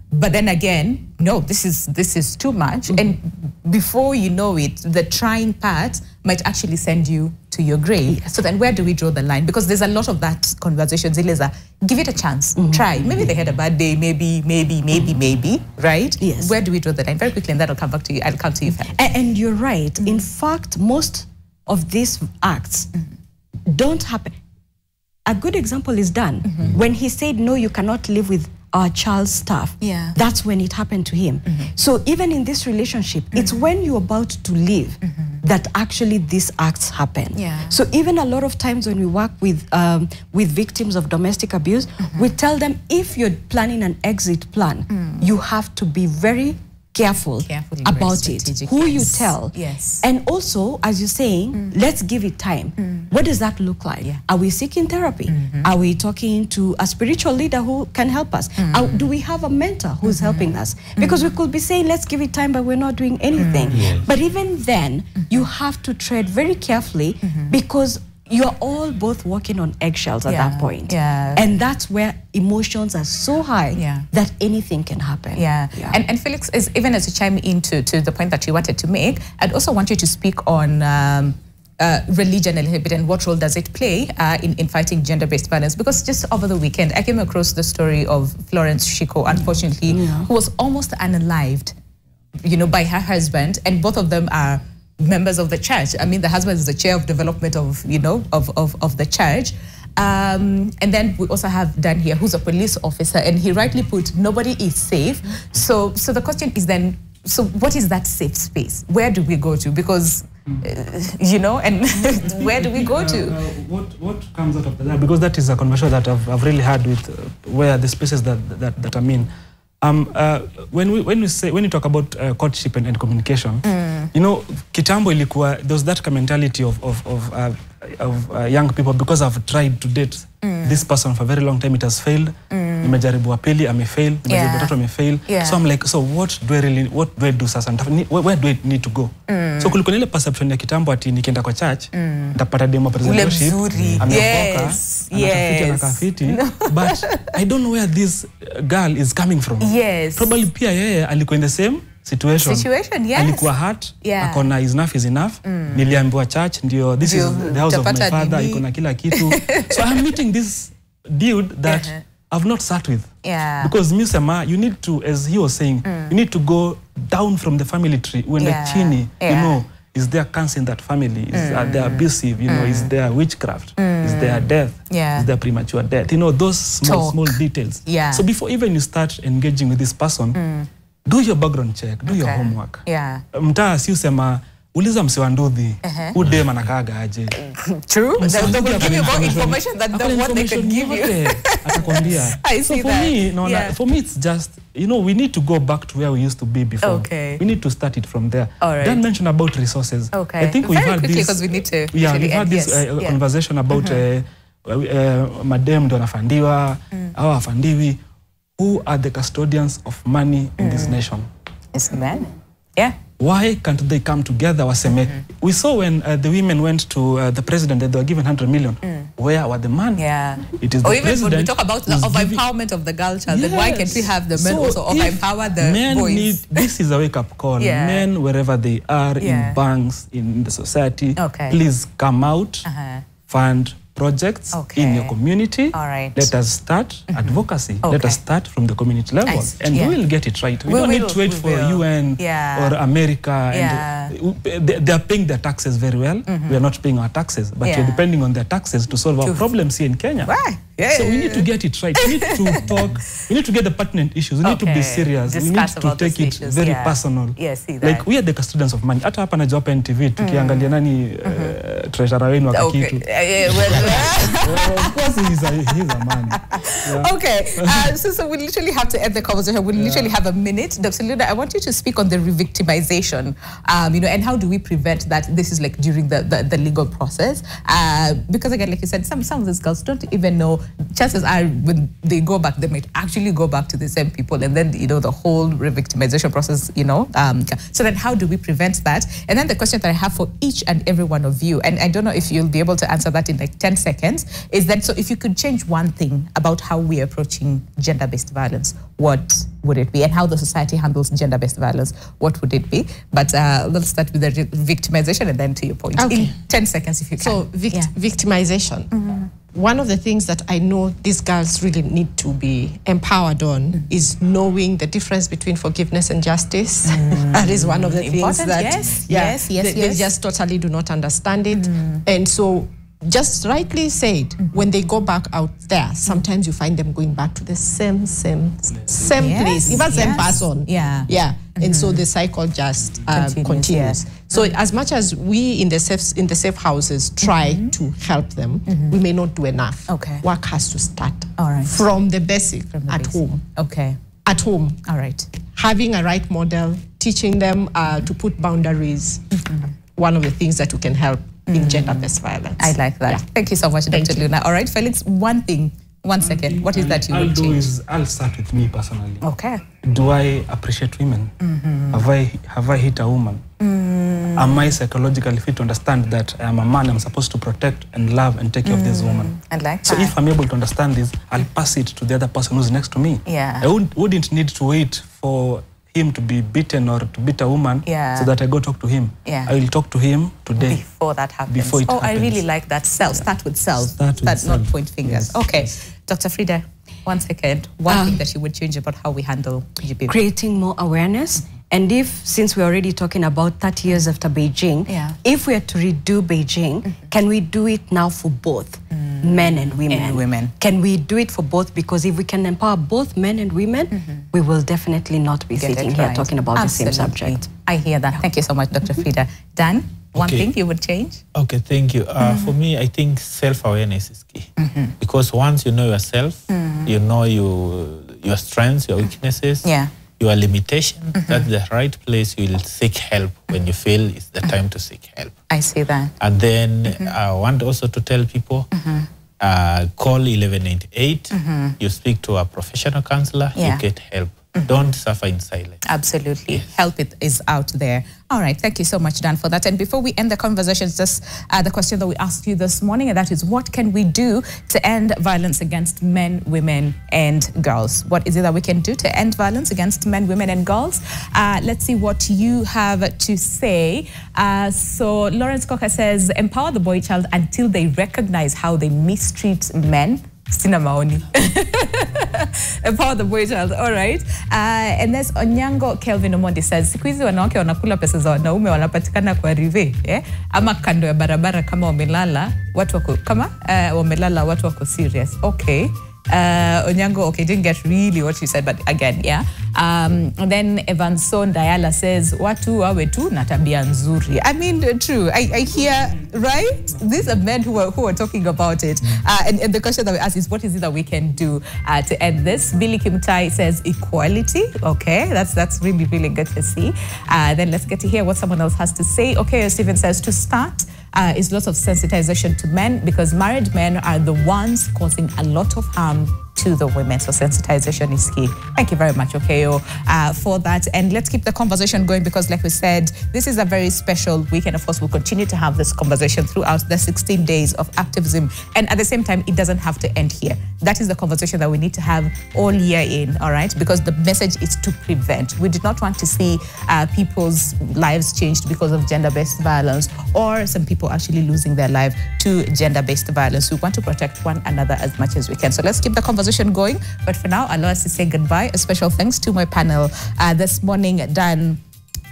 But then again, no, this is too much. And before you know it, the trying part might actually send you to your grave. So then where do we draw the line? Because there's a lot of that conversation. Zileza, give it a chance, try. Maybe they had a bad day, maybe, right? Yes. Where do we draw the line? Very quickly, and then I'll come back to you. I'll come to you first. And you're right. In fact, most of these acts don't happen. A good example is Dan. When he said, no, you cannot live with our child's stuff. That's when it happened to him. So even in this relationship, it's when you're about to leave that actually these acts happen. So even a lot of times when we work with victims of domestic abuse, we tell them, if you're planning an exit plan, you have to be very careful about it, who you tell. And also, as you're saying, let's give it time. What does that look like? Are we seeking therapy? Are we talking to a spiritual leader who can help us? Do we have a mentor who's helping us? Because we could be saying, let's give it time, but we're not doing anything. But even then, you have to tread very carefully because you're all both walking on eggshells at that point. And that's where emotions are so high that anything can happen. And Felix, even as you chime into the point that you wanted to make, I'd also want you to speak on religion a little bit and what role does it play in fighting gender-based violence. Because just over the weekend, I came across the story of Florence Shiko, unfortunately, who was almost unalived, you know, by her husband, and both of them are members of the church. I mean, the husband is the chair of development of, you know, of the church. And then we also have Dan here, who's a police officer, and he rightly put, nobody is safe. So the question is then, so what is that safe space? Where do we go to? Because, you know, and where do we go to? What comes out of that? Because that is a conversation that I've really had with where the spaces that I'm in. When you talk about courtship and communication, you know, kitambo ilikuwa, there's that mentality of young people, because I've tried to date this person for a very long time, it has failed. Nimejaribu wa pili, amefail. Nimejaribu tatu, amefail. So I'm like, so what do I do sasa? Where do I need to go? So kulikuwa ile perception ya kitambo ati nikienda kwa church, nitapata demo presentation, ameokoka, anakafiti. But I don't know where this girl is coming from. Probably pia yeye alikuwa in the same situation. Alikuwa hurt, akona enough is enough. Niliambiwa church, ndio, this is the house of my father, ikona kila kitu. So I'm meeting this dude that I've not sat with. Because Musema, you need to, as he was saying, you need to go down from the family tree. When the chini, you know, is there cancer in that family? Are they abusive? You know, is there witchcraft? Is there death? Is there premature death? You know, those small details. So before even you start engaging with this person, do your background check, do your homework. Mtaa si usema, uliza msewa nduthi, udema nakaga aje. True. They will give you more information than what they could give you. Atakwambia. So for me, it's just, you know, we need to go back to where we used to be before. We need to start it from there. Dan mentioned about resources. I think we've had this, because we need to we've had this conversation about madem ndo anafandiwa, au afandiwi. Who are the custodians of money in this nation? It's the men. Why can't they come together? We saw when the women went to the president that they were given 100 million. Where were the men? It is the even president. when we talk about the empowerment of the girl child, then why can't we have the men also empower the boys? This is a wake-up call. Men, wherever they are, in banks, in the society, please come out, fund projects in your community. Let us start advocacy. Let us start from the community level, and we will get it right. We don't need to wait for UN or America. And they are paying their taxes very well. We are not paying our taxes, but we're depending on their taxes to solve our problems here in Kenya. So we need to get it right. We need to talk. We need to get the pertinent issues. We need to be serious. We need to take it very personal. Like, we are the custodians of money. Hata hapa na Job NTV tukiangalia nani treasurer wenu wakakitu. Of course, he's a man. Yeah. Okay, so we literally have to end the conversation. We literally have a minute. Dr. Luna, I want you to speak on the re-victimization, and how do we prevent that? This is like during the legal process, because again, like you said, some of these girls don't even know. Chances are when they go back, they might actually go back to the same people, and then the whole re-victimization process. So then how do we prevent that? And then the question that I have for each and every one of you, and I don't know if you'll be able to answer that in like 10 seconds, is that so if you could change one thing about how we're approaching gender-based violence, what would it be? And how the society handles gender-based violence, what would it be? But let's start with the victimization and then to your point. Okay. In 10 seconds if you can. So victimization. One of the things that I know these girls really need to be empowered on is knowing the difference between forgiveness and justice. That is one of the things that they just totally do not understand it. And so just rightly said, when they go back out there, sometimes you find them going back to the same place, even same person. Yeah. And so the cycle just continues. So as much as we in the safe houses try to help them, we may not do enough. Okay. Work has to start from the basic at home. Okay. At home. All right. Having a right model, teaching them to put boundaries. One of the things that we can help in gender-based violence. I like that. Yeah. Thank you so much, Dr. Luna. All right, Felix, one thing, 1 second. What is that you will change? I'll start with me personally. Okay. Do I appreciate women? Have I hit a woman? Am I psychologically fit to understand that I am a man, I'm supposed to protect and love and take care of this woman? I like that. So if I'm able to understand this, I'll pass it to the other person who's next to me. Yeah. I wouldn't need to wait for him to be beaten or to beat a woman so that I go talk to him. I will talk to him today. Before that happens. I really like that. Start with self. Start not point fingers. Yes. Okay. Dr. Frida, 1 second. One thing that you would change about how we handle GBV. Creating more awareness. And since we're already talking about 30 years after Beijing, if we are to redo Beijing, can we do it now for both men and women? Can we do it for both? Because if we can empower both men and women, we will definitely not be sitting here talking about the same subject. I hear that. Thank you so much, Dr. Frida. Dan, one thing you would change? Okay, thank you. For me, I think self-awareness is key. Because once you know yourself, you know your strengths, your weaknesses, your limitation, that's the right place you will seek help when you feel it's the time to seek help. I see that. And then I want also to tell people, call 1198, you speak to a professional counselor, you get help. Don't suffer in silence. Absolutely. Yes. Help is out there. All right. Thank you so much, Dan, for that. And before we end the conversation, just the question that we asked you this morning, and that is, what can we do to end violence against men, women, and girls? What is it that we can do to end violence against men, women, and girls? Let's see what you have to say. So Lawrence Cocker says, empower the boy child until they recognize how they mistreat men. Sina maoni. Empower the boy child. All right. And there's Onyango Kelvin Omondi says, siku hizi wanawake wanakula pesa za wanaume wanapatikana kwa rive, ama kando ya barabara kama wamelala watu wako serious. Okay. Onyango, okay, didn't get really what you said, but again, and then Evanson Diala says, watu wawe tu na tabia nzuri. I mean, true. I hear, right? These are men who are talking about it. And the question that we ask is, what is it that we can do to end this? Billy Kimtai says equality. Okay, that's really, really good to see. Then let's get to hear what someone else has to say. Okay, Stephen says, to start, is lots of sensitization to men, because married men are the ones causing a lot of harm to the women. So sensitization is key. Thank you very much, Okeo, for that. And let's keep the conversation going, because like we said, this is a very special week. And of course, we'll continue to have this conversation throughout the 16 days of activism. And at the same time, it doesn't have to end here. That is the conversation that we need to have all year in, all right? Because the message is to prevent. We did not want to see people's lives changed because of gender-based violence, or some people actually losing their life to gender-based violence. We want to protect one another as much as we can. So let's keep the conversation going. But for now, allow us to say goodbye. A special thanks to my panel this morning, Dan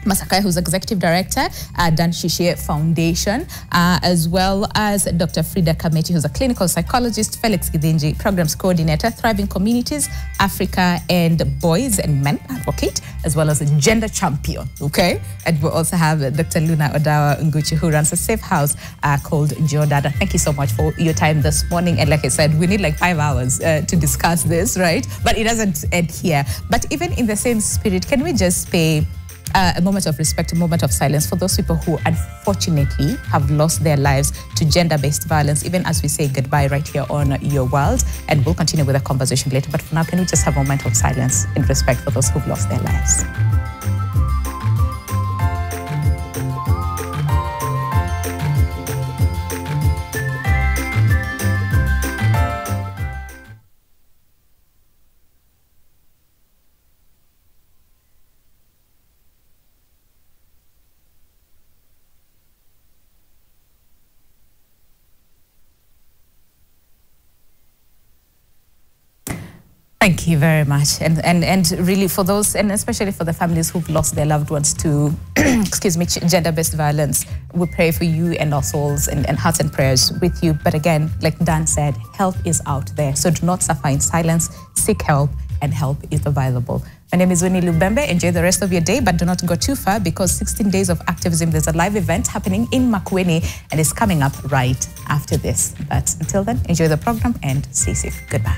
Masakaya, who's Executive Director at Dan Shishe Foundation, as well as Dr. Frida Kameti, who's a clinical psychologist, Felix Gidinji, Programs Coordinator, Thriving Communities, Africa and Boys and Men Advocate, as well as a gender champion, okay? And we also have Dr. Luna Odawa Nguchi, who runs a safe house called Jodada. Thank you so much for your time this morning. And like I said, we need like 5 hours to discuss this, right? But it doesn't end here. But even in the same spirit, can we just pay a moment of respect, a moment of silence for those people who unfortunately have lost their lives to gender-based violence, even as we say goodbye right here on Your World. And we'll continue with the conversation later. But for now, can we just have a moment of silence in respect for those who've lost their lives? Thank you very much. And really for those, and especially for the families who've lost their loved ones to, excuse me, gender-based violence, we pray for you and our souls and hearts and prayers with you. But again, like Dan said, help is out there. So do not suffer in silence, seek help, and help is available. My name is Winnie Lubembe. Enjoy the rest of your day, but do not go too far because 16 Days of Activism, there's a live event happening in Makueni and it's coming up right after this. But until then, enjoy the program and stay safe. Goodbye.